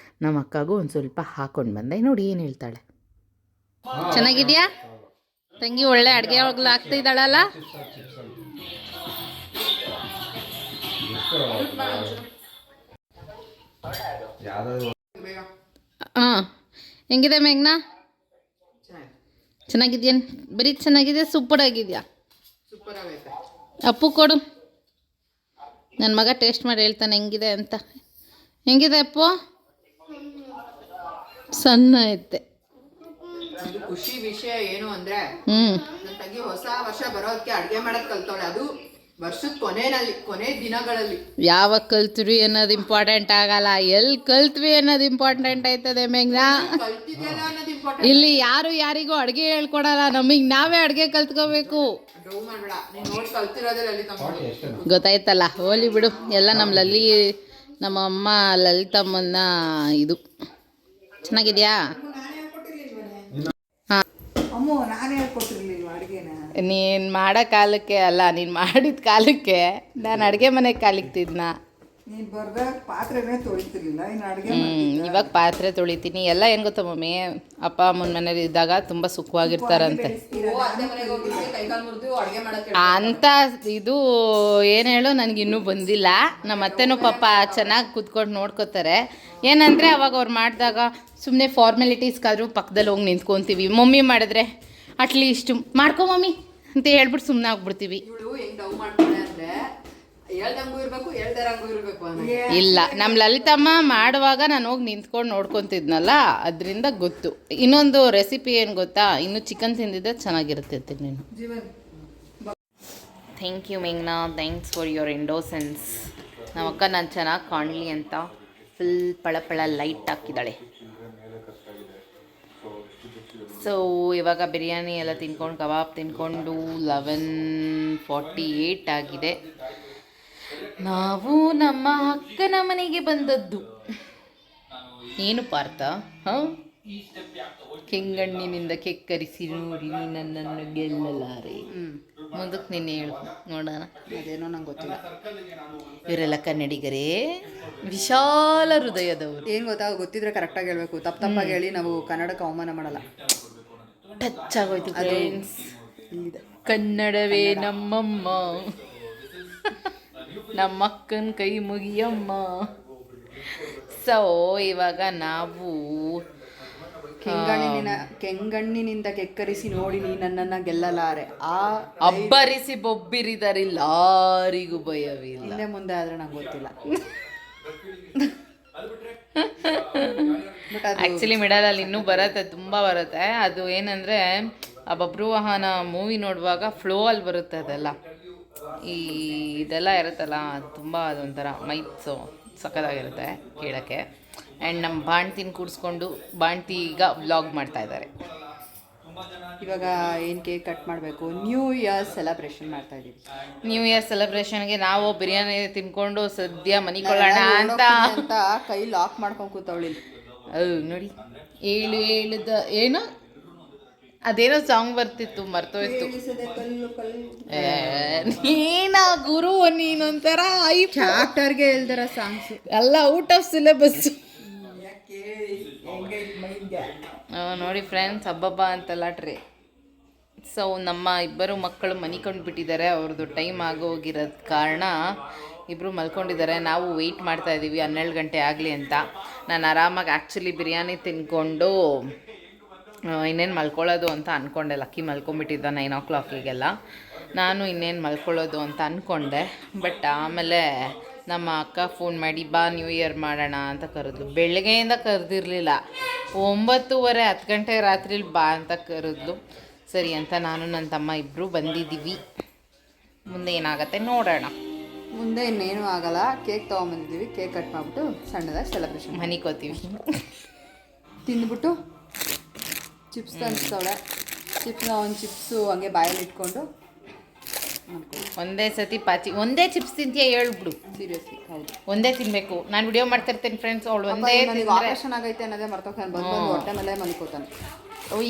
Speaker 1: ನಮ್ಮ ಅಕ್ಕಗೂ ಒಂದು ಸ್ವಲ್ಪ ಹಾಕ್ಕೊಂಡು ಬಂದೆ. ನೋಡಿ ಏನು ಹೇಳ್ತಾಳೆ. ಚೆನ್ನಾಗಿದೆಯಾ ತಂಗಿ? ಒಳ್ಳೆ ಅಡುಗೆ ಒಳಗೆ ಆಗ್ತಾ ಇದ್ದಾಳಲ್ಲ. ಹಾಂ, ಹೆಂಗಿದೆ ಮೇಘ್ನಾ? ಚೆನ್ನಾಗಿದ್ಯಾ? ಬರೀ ಚೆನ್ನಾಗಿದೆ, ಸೂಪರ್ ಆಗಿದೆಯಾ? ಅಪ್ಪು ಕೊಡು, ನನ್ನ ಮಗ ಟೇಸ್ಟ್ ಮಾಡಿ ಹೇಳ್ತಾನೆ ಹೆಂಗಿದೆ ಅಂತ. ಹೆಂಗಿದೆ ಅಪ್ಪು? ಸಣ್ಣ ಐತೆ.
Speaker 2: ಖುಷಿ ವಿಷಯ ಏನು ಅಂದ್ರೆ ನನ್ನ ತಂಗಿ ಹೊಸ ವರ್ಷ ಬರೋದಕ್ಕೆ ಅಡುಗೆ ಮಾಡೋದು ಕಲ್ತವಳೆ. ಅದು ವರ್ಷದ ಕೊನೆ ದಿನಗಳಲ್ಲಿ.
Speaker 1: ಯಾವಾಗ ಕಲ್ತ್ವಿ ಅನ್ನೋದು ಇಂಪಾರ್ಟೆಂಟ್ ಆಗಲ್ಲ, ಎಲ್ಲಿ ಕಲ್ತ್ವಿ ಅನ್ನೋದು ಇಂಪಾರ್ಟೆಂಟ್ ಆಯ್ತದೆ ಮೇಘ್ನಾ. ಇಲ್ಲಿ ಯಾರು ಯಾರಿಗೂ ಅಡುಗೆ ಹೇಳ್ಕೊಡಲ್ಲ, ನಮಗೆ ನಾವೇ ಅಡುಗೆ ಕಲ್ತ್ಕೋಬೇಕು. ಗೊತ್ತಾಯ್ತಲ್ಲ, ಹೋಲಿ ಬಿಡು. ಎಲ್ಲ ನಮ್ಮ ಅಮ್ಮ ಲಲಿತಮ್ಮನ ಇದು ಚೆನ್ನಾಗಿದೆಯಾ?
Speaker 2: ಅಮ್ಮ ನಾನು ಹೇಳ್ಕೊಟ್ಟಿರ್ಲಿಲ್ವ ಅಡುಗೆನ?
Speaker 1: ನೀನು ಮಾಡೋ ಕಾಲಕ್ಕೆ ಅಲ್ಲ, ನೀನು ಮಾಡಿದ ಕಾಲಕ್ಕೆ ನಾನು ಅಡುಗೆ ಮನೆಗೆ ಕಾಲಿಕ್ತಿದ್ನ.
Speaker 2: ನೀನು ಬರ್ದಾಗ ಪಾತ್ರೆನೇ ತೊಳಿತಿರ್ಲಿಲ್ಲ, ಇನ್ನು ಅಡುಗೆ
Speaker 1: ಇವಾಗ ಪಾತ್ರೆ ತೊಳಿತೀನಿ. ಎಲ್ಲ ಏನು ಗೊತ್ತಾ ಮಮ್ಮಿ, ಅಪ್ಪ ಅಮ್ಮನ ಮನೇಲಿ ಇದ್ದಾಗ ತುಂಬ ಸುಖವಾಗಿರ್ತಾರಂತೆ ಅಂತ. ಇದು ಏನು ಹೇಳು, ನನಗಿನ್ನೂ ಬಂದಿಲ್ಲ. ನಮ್ಮ ಅತ್ತೆನೂ ಪಾಪ ಚೆನ್ನಾಗಿ ಕೂತ್ಕೊಂಡು ನೋಡ್ಕೋತಾರೆ. ಏನಂದರೆ ಅವಾಗ ಅವ್ರು ಮಾಡಿದಾಗ ಸುಮ್ಮನೆ ಫಾರ್ಮಾಲಿಟೀಸ್ಗಾದರೂ ಪಕ್ಕದಲ್ಲಿ ಹೋಗಿ ನಿಂತ್ಕೊತೀವಿ. ಮಮ್ಮಿ ಮಾಡಿದ್ರೆ ಅಟ್ಲೀಸ್ಟ್ ಮಾಡ್ಕೊ ಮಮ್ಮಿ ಅಂತ ಹೇಳ್ಬಿಟ್ಟು ಸುಮ್ಮನೆ ಆಗ್ಬಿಡ್ತೀವಿ.
Speaker 2: ಇವಳು ಹೆಂಗ್ ಡವ್ ಮಾಡ್ತಾಳೆ ಅಂದರೆ ಹೇಳ್ದಂಗೂ ಇರಬೇಕು, ಹೇಳ್ದಾರಂಗೂ ಇರಬೇಕು.
Speaker 1: ಇಲ್ಲ, ನಮ್ಮ ಲಲಿತಮ್ಮ ಮಾಡುವಾಗ ನಾನು ಹೋಗಿ ನಿಂತ್ಕೊಂಡು ನೋಡ್ಕೊತಿದ್ನಲ್ಲ, ಅದರಿಂದ ಗೊತ್ತು. ಇನ್ನೊಂದು ರೆಸಿಪಿ ಏನು ಗೊತ್ತಾ, ಇನ್ನು ಚಿಕನ್ ತಿಂದಿದ್ದೆ ಚೆನ್ನಾಗಿರುತ್ತೆ ನೀನು. ಥ್ಯಾಂಕ್ ಯು ಮೇಘ್ನಾ, ಥ್ಯಾಂಕ್ಸ್ ಫಾರ್ ಯುವರ್ ಇಂಡೋಸೆನ್ಸ್. ನಮ್ಮ ಅಕ್ಕ ನಾನು ಚೆನ್ನಾಗಿ ಕಾಣಲಿ ಅಂತ ಫುಲ್ ಪಳ ಲೈಟ್ ಹಾಕಿದ್ದಾಳೆ. ಸೊ ಇವಾಗ ಬಿರಿಯಾನಿ ಎಲ್ಲ ತಿನ್ಕೊಂಡು, ಕಬಾಬ್ ತಿನ್ಕೊಂಡು 11:48 ಆಗಿದೆ. ನಾವು ನಮ್ಮ ಅಕ್ಕನ ಮನೆಗೆ ಬಂದದ್ದು. ಏನು ಪಾರ್ಥ? ಹಾಂ, ಕೆಂಗಣ್ಣಿನಿಂದ ಕೆಕ್ಕರಿಸಿ ನೋಡಿ ನನ್ನನ್ನು ಗೆಲ್ಲಲಾರೆ. ಮುಂದಕ್ಕೆ ನಿನ್ನೆ ಹೇಳು ನೋಡೋಣ.
Speaker 2: ಅದೇನೋ ನಂಗೆ ಗೊತ್ತಿಲ್ಲ.
Speaker 1: ಇವರೆಲ್ಲ ಕನ್ನಡಿಗರೇ, ವಿಶಾಲ ಹೃದಯದವರು.
Speaker 2: ಏನು ಗೊತ್ತಾ, ಗೊತ್ತಿದ್ರೆ ಕರೆಕ್ಟಾಗಿ ಹೇಳ್ಬೇಕು. ತಪ್ಪಾಗಿ ಹೇಳಿ ನಾವು ಕನ್ನಡಕ್ಕೆ ಅವಮಾನ ಮಾಡಲ್ಲ.
Speaker 1: ಟಚ್ ಆಗೋಯ್ತು ಫ್ರೆಂಡ್ಸ್. ಕನ್ನಡವೇ ನಮ್ಮಮ್ಮ, ನಮ್ಮಕ್ಕನ ಕೈ ಮುಗಿಯಮ್ಮ. ಸೊ ಇವಾಗ ನಾವು
Speaker 2: ಕೆಂಗಣ್ಣಿನಿಂದ ಕೆಕ್ಕರಿಸಿ ನೋಡಿ ನೀ ನನ್ನನ್ನು ಗೆಲ್ಲಲಾರೆ.
Speaker 1: ಅಬ್ಬರಿಸಿ ಬೊಬ್ಬಿರಿದರಿಲ್ಲಾರಿಗೂ ಭಯವಿಲ್ಲ.
Speaker 2: ಹಿಂದೆ ಮುಂದೆ ಆದ್ರೆ ನಂಗೆ ಗೊತ್ತಿಲ್ಲ.
Speaker 1: ಆ್ಯಕ್ಚುಲಿ ಮಿಡಲಲ್ಲಿ ಇನ್ನೂ ಬರುತ್ತೆ, ತುಂಬ ಬರುತ್ತೆ. ಅದು ಏನಂದರೆ ಆ ಬಬ್ರುವಾಹನ ಮೂವಿ ನೋಡುವಾಗ ಫ್ಲೋ ಅಲ್ಲಿ ಬರುತ್ತೆ ಅದೆಲ್ಲ. ಇದೆಲ್ಲ ಇರುತ್ತಲ್ಲ, ತುಂಬ ಅದೊಂಥರ ಮೈತ್ಸು ಸಕ್ಕತ್ತಾಗಿರುತ್ತೆ ಕೇಳೋಕ್ಕೆ. ಆ್ಯಂಡ್ ನಮ್ಮ ಬಾಣ್ತಿನ ಕೂಡಿಸ್ಕೊಂಡು ಬಾಣ್ತಿ ಈಗ ವ್ಲಾಗ್ ಮಾಡ್ತಾಯಿದ್ದಾರೆ.
Speaker 2: ಇವಾಗ ಏನು ಕೇಕ್ ಕಟ್ ಮಾಡಬೇಕು, ನ್ಯೂ ಇಯರ್ ಸೆಲೆಬ್ರೇಷನ್ ಮಾಡ್ತಾ ಇದ್ದೀವಿ.
Speaker 1: ನ್ಯೂ ಇಯರ್ ಸೆಲೆಬ್ರೇಷನ್ಗೆ ನಾವು ಬಿರಿಯಾನಿ ತಿನ್ಕೊಂಡು ಸದ್ಯ ಮನಿಕೊಳ್ಳೋಣ ಅಂತ
Speaker 2: ಕೈ ಲಾಕ್ ಮಾಡ್ಕೊಂಡು ಕೂತವಳಿ.
Speaker 1: ನೋಡಿ, ಏಳುದ ಏನೋ ಅದೇನೋ ಸಾಂಗ್ ಬರ್ತಿತ್ತು, ಮರ್ತೋಯ್ತು. ನೀನ ಗುರು, ನೀನೊಂಥರ
Speaker 2: ಚಾಪ್ಟರ್ಗೆ ಹೇಳ್ದಾರ ಸಾಂಗ್ಸು
Speaker 1: ಎಲ್ಲ ಔಟ್ ಆಫ್ ಸಿಲೆಬಸ್. ನೋಡಿ ಫ್ರೆಂಡ್ಸ್, ಹಬ್ಬಬ್ಬ ಅಂತಲ್ಲ ಟ್ರೇ. ಸೊ ನಮ್ಮ ಇಬ್ಬರು ಮಕ್ಕಳು ಮನಿಕೊಂಡು ಬಿಟ್ಟಿದ್ದಾರೆ. ಅವ್ರದ್ದು ಟೈಮ್ ಆಗೋಗಿರೋದು ಕಾರಣ ಇಬ್ಬರು ಮಲ್ಕೊಂಡಿದ್ದಾರೆ. ನಾವು ವೆಯ್ಟ್ ಮಾಡ್ತಾಯಿದ್ದೀವಿ 12 ಗಂಟೆ ಆಗಲಿ ಅಂತ. ನಾನು ಆರಾಮಾಗಿ ಆ್ಯಕ್ಚುಲಿ ಬಿರಿಯಾನಿ ತಿನ್ಕೊಂಡು ಇನ್ನೇನು ಮಲ್ಕೊಳ್ಳೋದು ಅಂತ ಅಂದ್ಕೊಂಡೆ. ಲಕ್ಕಿ ಮಲ್ಕೊಂಬಿಟ್ಟಿದ್ದ 9 o'clockಗೆಲ್ಲ. ನಾನು ಇನ್ನೇನು ಮಲ್ಕೊಳ್ಳೋದು ಅಂತ ಅಂದ್ಕೊಂಡೆ. ಬಟ್ ಆಮೇಲೆ ನಮ್ಮ ಅಕ್ಕ ಫೋನ್ ಮಾಡಿ ಬಾ ನ್ಯೂ ಇಯರ್ ಮಾಡೋಣ ಅಂತ ಕರೆದ್ಲು. ಬೆಳಗ್ಗೆಯಿಂದ ಕರೆದಿರಲಿಲ್ಲ, 9:30 10 ಗಂಟೆ ರಾತ್ರಿಲಿ ಬಾ ಅಂತ ಕರೆದ್ಲು. ಸರಿ ಅಂತ ನಾನು ನನ್ನ ತಮ್ಮ ಇಬ್ಬರು ಬಂದಿದ್ದೀವಿ. ಮುಂದೆ ಏನಾಗುತ್ತೆ ನೋಡೋಣ.
Speaker 2: ಮುಂದೆ ಇನ್ನೇನು ಆಗಲ್ಲ. ಕೇಕ್ ತೊಗೊಂಬಂದಿದ್ದೀವಿ, ಕೇಕ್ ಕಟ್ ಮಾಡಿಬಿಟ್ಟು ಸಣ್ಣದಾಗಿ ಸೆಲೆಬ್ರೇಷನ್
Speaker 1: ಮನಿಕೋತೀವಿ.
Speaker 2: ತಿಂದ್ಬಿಟ್ಟು ಚಿಪ್ಸ್ ತಂದಿಸ್ತವಳೆ. ಒಂದು ಚಿಪ್ಸು ಹಂಗೆ ಬಾಯಲ್ಲಿ ಇಟ್ಕೊಂಡು
Speaker 1: ಒಂದೇ ಸತಿ ಒಂದೇ ಚಿಪ್ಸ್ ತಿಂತೀಯ ಹೇಳ್ಬಿಡು.
Speaker 2: ಸೀರಿಯಸ್ಲಿ ಹೌದು,
Speaker 1: ಒಂದೇ ತಿನ್ನಬೇಕು. ನಾನು ವಿಡಿಯೋ ಮಾಡ್ತಿರ್ತೇನೆ ಫ್ರೆಂಡ್ಸ್. ಅವಳು ಒಂದೇ
Speaker 2: ಆಪರೇಷನ್ ಆಗೈತೆ ಅನ್ನೋದೇ ಮರ್ತೋಗ್ತಾನೆ. ಬಂದು ಹೊಟ್ಟೆ ಮೇಲೆ ಮಲ್ಕೋತಾನೆ.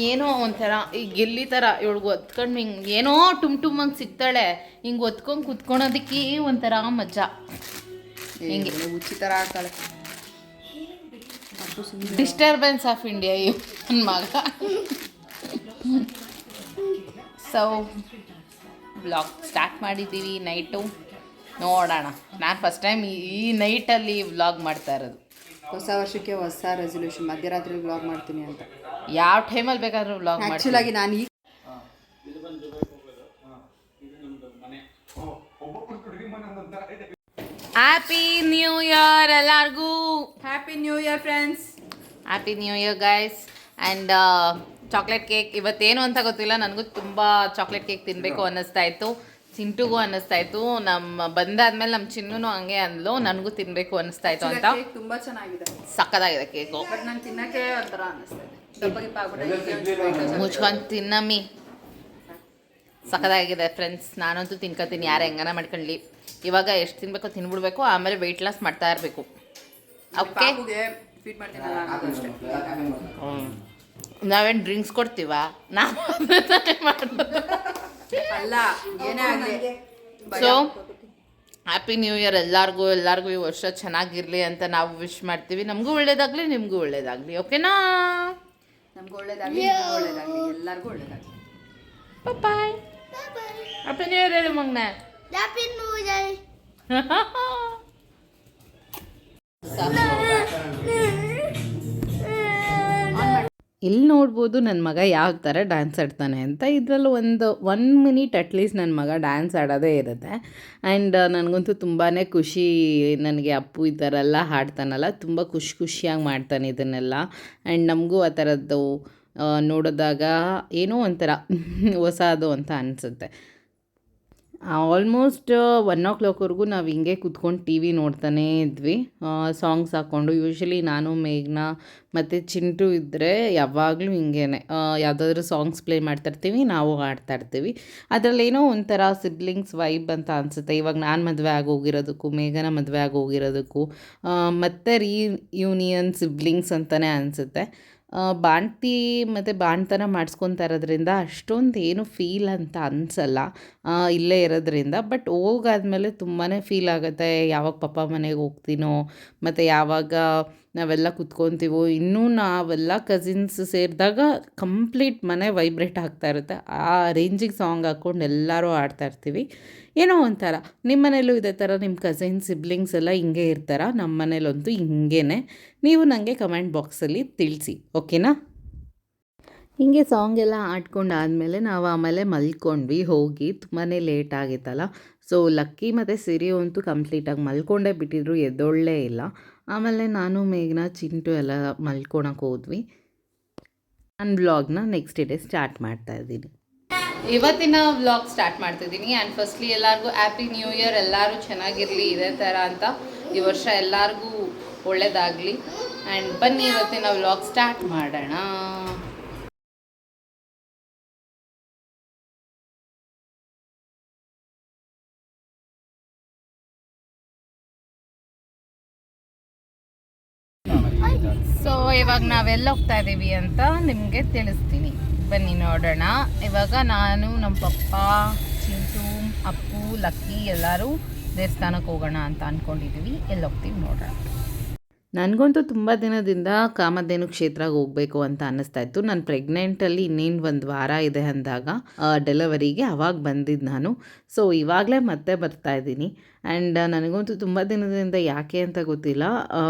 Speaker 1: ಏನೋ ಒಂಥರ ಈಗ ಗೆಲ್ಲಿ ಥರ ಇವಳಿಗೆ ಒತ್ಕೊಂಡು ಹಿಂಗೆ ಏನೋ ಟುಮ್ ಹಂಗೆ ಸಿಗ್ತಾಳೆ. ಹಿಂಗೆ ಒತ್ಕೊಂಡು ಕುತ್ಕೊಳೋದಕ್ಕೆ ಒಂಥರ ಮಜಾ. ಹಿಂಗೆ
Speaker 2: ಹುಚ್ಚಿ ಥರ ಆಡ್ತಾಳೆ.
Speaker 1: ಡಿಸ್ಟರ್ಬೆನ್ಸ್ ಆಫ್ ಇಂಡಿಯಾ ಇವ್ ನನ್ನ ಮಗ. ಸೊ ವ್ಲಾಗ್ ಸ್ಟಾರ್ಟ್ ಮಾಡಿದ್ದೀವಿ ನೈಟು. ನೋಡೋಣ. ನಾನು ಫಸ್ಟ್ ಟೈಮ್ ಈ ನೈಟಲ್ಲಿ ವ್ಲಾಗ್ ಮಾಡ್ತಾ ಇರೋದು.
Speaker 2: ಹೊಸ ವರ್ಷಕ್ಕೆ ಹೊಸ ರೆಸಲ್ಯೂಷನ್, ಮಧ್ಯರಾತ್ರಿ ವ್ಲಾಗ್ ಮಾಡ್ತೀನಿ ಅಂತ.
Speaker 1: ಯಾವ ಟೈಮಲ್ಲಿ ಬೇಕಾದ್ರೂ ವ್ಲಾಗ್ ಮಾಡಿ.
Speaker 2: ಆ್ಯಕ್ಚುಲಾಗಿ ನಾನು ಈಗ
Speaker 1: ಹ್ಯಾಪಿ ನ್ಯೂ ಇಯರ್ ಎಲ್ಲರಿಗೂ.
Speaker 2: Happy new year friends.
Speaker 1: Happy new year guys. And chocolate cake ಇವತ್ತೇನು ಅಂತ ಗೊತ್ತಿಲ್ಲ, ನನಗೂ ತುಂಬ ಚಾಕ್ಲೇಟ್ ಕೇಕ್ ತಿನ್ನಬೇಕು ಅನ್ನಿಸ್ತಾ ಇತ್ತು. ಚಿಂಟುಗೂ ಅನ್ನಿಸ್ತಾ ಇತ್ತು. ನಮ್ಮ ಬಂದಾದ್ಮೇಲೆ ನಮ್ಮ ಚಿನ್ನೂ ಹಂಗೆ ಅಂದ್ಲು, ನನಗೂ ತಿನ್ನಬೇಕು ಅನ್ನಿಸ್ತಾ ಇತ್ತು ಅಂತ.
Speaker 2: ತುಂಬ ಚೆನ್ನಾಗಿದೆ,
Speaker 1: ಸಕ್ಕತ್ತಾಗಿದೆ ಕೇಕು.
Speaker 2: ಬಟ್ ನಾನು ತಿನ್ನೋಕ್ಕೆ ಒಂಥರ ಅನ್ನಿಸ್ತಾ ಇದೆ.
Speaker 1: ಮುಚ್ಕೊಂಡು ತಿನ್ನಮ್ಮಿ. ಸಕ್ಕತ್ತಾಗಿದೆ ಫ್ರೆಂಡ್ಸ್. ನಾನಂತೂ ತಿನ್ಕೊತೀನಿ, ಯಾರು ಹೆಂಗನ ಮಾಡ್ಕೊಳ್ಳಿ. ಇವಾಗ ಎಷ್ಟು ತಿನ್ನಬೇಕೋ ತಿನ್ಬಿಡ್ಬೇಕು, ಆಮೇಲೆ ವೆಯ್ಟ್ ಲಾಸ್ ಮಾಡ್ತಾ ಇರಬೇಕು. ಓಕೆ,
Speaker 2: ಫೀಡ್ ಮಾಡ್ತೀನಲ್ಲ ಅನ್ನೋದು ಅಷ್ಟೇ.
Speaker 1: ನಾವೇನು ಡ್ರಿಂಕ್ಸ್ ಕೊಡ್ತೀವ ನಾವು
Speaker 2: ಅಲ್ಲ ಏನೇ ಆಗಲಿ.
Speaker 1: ಸೊ ಹ್ಯಾಪಿ ನ್ಯೂ ಇಯರ್ ಎಲ್ಲರಿಗೂ ಈ ವರ್ಷ ಚೆನ್ನಾಗಿರಲಿ ಅಂತ ನಾವು ವಿಶ್ ಮಾಡ್ತೀವಿ. ನಮಗೂ ಒಳ್ಳೇದಾಗಲಿ, ನಿಮಗೂ ಒಳ್ಳೇದಾಗಲಿ. ಓಕೆನಾ?
Speaker 2: ನಮ್ಗೆ ಒಳ್ಳೇದಾಗಲಿ, ನಿಮ್ಗೂ ಒಳ್ಳೇದಾಗಲಿ, ಎಲ್ಲರಿಗೂ ಒಳ್ಳೇದಾಗಲಿ.
Speaker 1: ಬಾಯ್. ಹ್ಯಾಪಿ ನ್ಯೂ ಇಯರ್ ಹೇಳಿ ಮಗನ.
Speaker 3: Happy New Year.
Speaker 1: ಇಲ್ಲಿ ನೋಡ್ಬೋದು ನನ್ನ ಮಗ ಯಾವ ಥರ ಡ್ಯಾನ್ಸ್ ಆಡ್ತಾನೆ ಅಂತ. ಇದರಲ್ಲೂ ಒಂದು 1 ಮಿನಿಟ್ ಅಟ್ಲೀಸ್ಟ್ ನನ್ನ ಮಗ ಡ್ಯಾನ್ಸ್ ಆಡೋದೇ ಇರುತ್ತೆ. ಆ್ಯಂಡ್ ನನಗಂತೂ ತುಂಬಾ ಖುಷಿ. ನನಗೆ ಅಪ್ಪು ಈ ಥರ ಎಲ್ಲ ಹಾಡ್ತಾನಲ್ಲ, ತುಂಬ ಖುಷಿಯಾಗಿ ಮಾಡ್ತಾನೆ ಇದನ್ನೆಲ್ಲ. ಆ್ಯಂಡ್ ನಮಗೂ ಆ ಥರದ್ದು ನೋಡಿದಾಗ ಏನೋ ಒಂಥರ ಹೊಸದು ಅಂತ ಅನಿಸುತ್ತೆ. ಆಲ್ಮೋಸ್ಟ್ 1 o'clockವರೆಗೂ ನಾವು ಹಿಂಗೆ ಕೂತ್ಕೊಂಡು ಟಿ ವಿ ನೋಡ್ತಾನೇ ಇದ್ವಿ, ಸಾಂಗ್ಸ್ ಹಾಕ್ಕೊಂಡು. ಯೂಶ್ವಲಿ ನಾನು, ಮೇಘ್ನಾ ಮತ್ತು ಚಿಂಟು ಇದ್ದರೆ ಯಾವಾಗಲೂ ಹಿಂಗೇನೆ ಯಾವುದಾದ್ರೂ ಸಾಂಗ್ಸ್ ಪ್ಲೇ ಮಾಡ್ತಾಯಿರ್ತೀವಿ, ನಾವು ಆಡ್ತಾಯಿರ್ತೀವಿ. ಅದರಲ್ಲೇನೋ ಒಂಥರ ಸಿಬ್ಲಿಂಗ್ಸ್ ವೈಬ್ ಅಂತ ಅನಿಸುತ್ತೆ. ಇವಾಗ ನಾನು ಮದುವೆ ಆಗೋಗಿರೋದಕ್ಕೂ, ಮೇಘನ ಮದುವೆ ಆಗೋಗಿರೋದಕ್ಕೂ ಮತ್ತು ಯೂನಿಯನ್ ಸಿಬ್ಲಿಂಗ್ಸ್ ಅಂತಲೇ ಅನಿಸುತ್ತೆ. ಬಾಣ್ತಿ ಮತ್ತು ಬಾಣ್ತನ ಮಾಡಿಸ್ಕೊತಾ ಇರೋದ್ರಿಂದ ಅಷ್ಟೊಂದು ಏನು ಫೀಲ್ ಅಂತ ಅನಿಸಲ್ಲ ಇಲ್ಲೇ ಇರೋದ್ರಿಂದ. ಬಟ್ ಹೋಗಾದ್ಮೇಲೆ ತುಂಬಾ ಫೀಲ್ ಆಗುತ್ತೆ. ಯಾವಾಗ ಪಪ್ಪ ಮನೆಗೆ ಹೋಗ್ತೀನೋ, ಮತ್ತು ಯಾವಾಗ ನಾವೆಲ್ಲ ಕುತ್ಕೊತೀವೋ. ಇನ್ನೂ ನಾವೆಲ್ಲ ಕಸಿನ್ಸ್ ಸೇರಿದಾಗ ಕಂಪ್ಲೀಟ್ ಮನೆ ವೈಬ್ರೇಟ್ ಆಗ್ತಾ ಇರುತ್ತೆ. ಆ ರೇಂಜಿಗೆ ಸಾಂಗ್ ಹಾಕ್ಕೊಂಡು ಎಲ್ಲರೂ ಆಡ್ತಾಯಿರ್ತೀವಿ. ಏನೋ ಒಂಥರ. ನಿಮ್ಮ ಮನೇಲೂ ಇದೇ ಥರ ನಿಮ್ಮ ಕಸಿನ್ಸ್ ಸಿಬ್ಲಿಂಗ್ಸ್ ಎಲ್ಲ ಹಿಂಗೆ ಇರ್ತಾರ? ನಮ್ಮ ಮನೇಲಂತೂ ಹಿಂಗೇ. ನೀವು ನನಗೆ ಕಮೆಂಟ್ ಬಾಕ್ಸಲ್ಲಿ ತಿಳಿಸಿ, ಓಕೆನಾ? ಹೀಗೆ ಸಾಂಗ್ ಎಲ್ಲ ಆಡ್ಕೊಂಡು ಆದಮೇಲೆ ನಾವು ಆಮೇಲೆ ಮಲ್ಕೊಂಡ್ವಿ ಹೋಗಿ. ತುಂಬಾ ಲೇಟ್ ಆಗಿತ್ತಲ್ಲ. ಸೊ ಲಕ್ಕಿ ಮತ್ತು ಸಿರಿ ಅಂತೂ ಕಂಪ್ಲೀಟಾಗಿ ಮಲ್ಕೊಂಡೇ ಬಿಟ್ಟಿದ್ರು, ಎದ್ದೊಳ್ಳೇ ಇಲ್ಲ. ಆಮೇಲೆ ನಾನು, ಮೇಘನಾ, ಚಿಂಟು ಎಲ್ಲ ಮಲ್ಕೊಳಕ್ಕೆ ಹೋದ್ವಿ. ನಾನು ವ್ಲಾಗ್ನ ನೆಕ್ಸ್ಟ್ ಡೇ ಸ್ಟಾರ್ಟ್ ಮಾಡ್ತಾಯಿದ್ದೀನಿ. ಇವತ್ತಿನ ವ್ಲಾಗ್ ಸ್ಟಾರ್ಟ್ ಮಾಡ್ತಿದ್ದೀನಿ. ಆ್ಯಂಡ್ ಫಸ್ಟ್ಲಿ ಎಲ್ಲರಿಗೂ ಹ್ಯಾಪಿ ನ್ಯೂ ಇಯರ್. ಎಲ್ಲರೂ ಚೆನ್ನಾಗಿರಲಿ ಇದೇ ಥರ ಅಂತ. ಈ ವರ್ಷ ಎಲ್ಲರಿಗೂ ಒಳ್ಳೆಯದಾಗಲಿ. ಆ್ಯಂಡ್ ಬನ್ನಿ ಇವತ್ತಿನ ವ್ಲಾಗ್ ಸ್ಟಾರ್ಟ್ ಮಾಡೋಣ. ಸೊ ಇವಾಗ ನಾವೆಲ್ಲ ಹೋಗ್ತಾ ಇದ್ದೀವಿ ಅಂತ ನಿಮಗೆ ತಿಳಿಸ್ತೀನಿ, ಬನ್ನಿ ನೋಡೋಣ. ಇವಾಗ ನಾನು, ನಮ್ಮ ಪಪ್ಪ, ಚಿಂಟು, ಅಪ್ಪು, ಲಕ್ಕಿ ಎಲ್ಲರೂ ದೇವಸ್ಥಾನಕ್ಕೆ ಹೋಗೋಣ ಅಂತ ಅಂದ್ಕೊಂಡಿದ್ದೀವಿ. ಎಲ್ಲಿ ಹೋಗ್ತೀವಿ ನೋಡೋಣ. ನನಗಂತೂ ತುಂಬ ದಿನದಿಂದ ಕಾಮಧೇನು ಕ್ಷೇತ್ರಕ್ಕೆ ಹೋಗಬೇಕು ಅಂತ ಅನ್ನಿಸ್ತಾ ಇತ್ತು. ನಾನು ಪ್ರೆಗ್ನೆಂಟಲ್ಲಿ ಇನ್ನೇನು 1 ವಾರ ಇದೆ ಅಂದಾಗ ಡೆಲಿವರಿಗೆ ಅವಾಗ ಬಂದಿದ್ದು ನಾನು. ಸೊ ಇವಾಗಲೇ ಮತ್ತೆ ಬರ್ತಾಯಿದ್ದೀನಿ. ಆ್ಯಂಡ್ ನನಗಂತೂ ತುಂಬ ದಿನದಿಂದ ಯಾಕೆ ಅಂತ ಗೊತ್ತಿಲ್ಲ,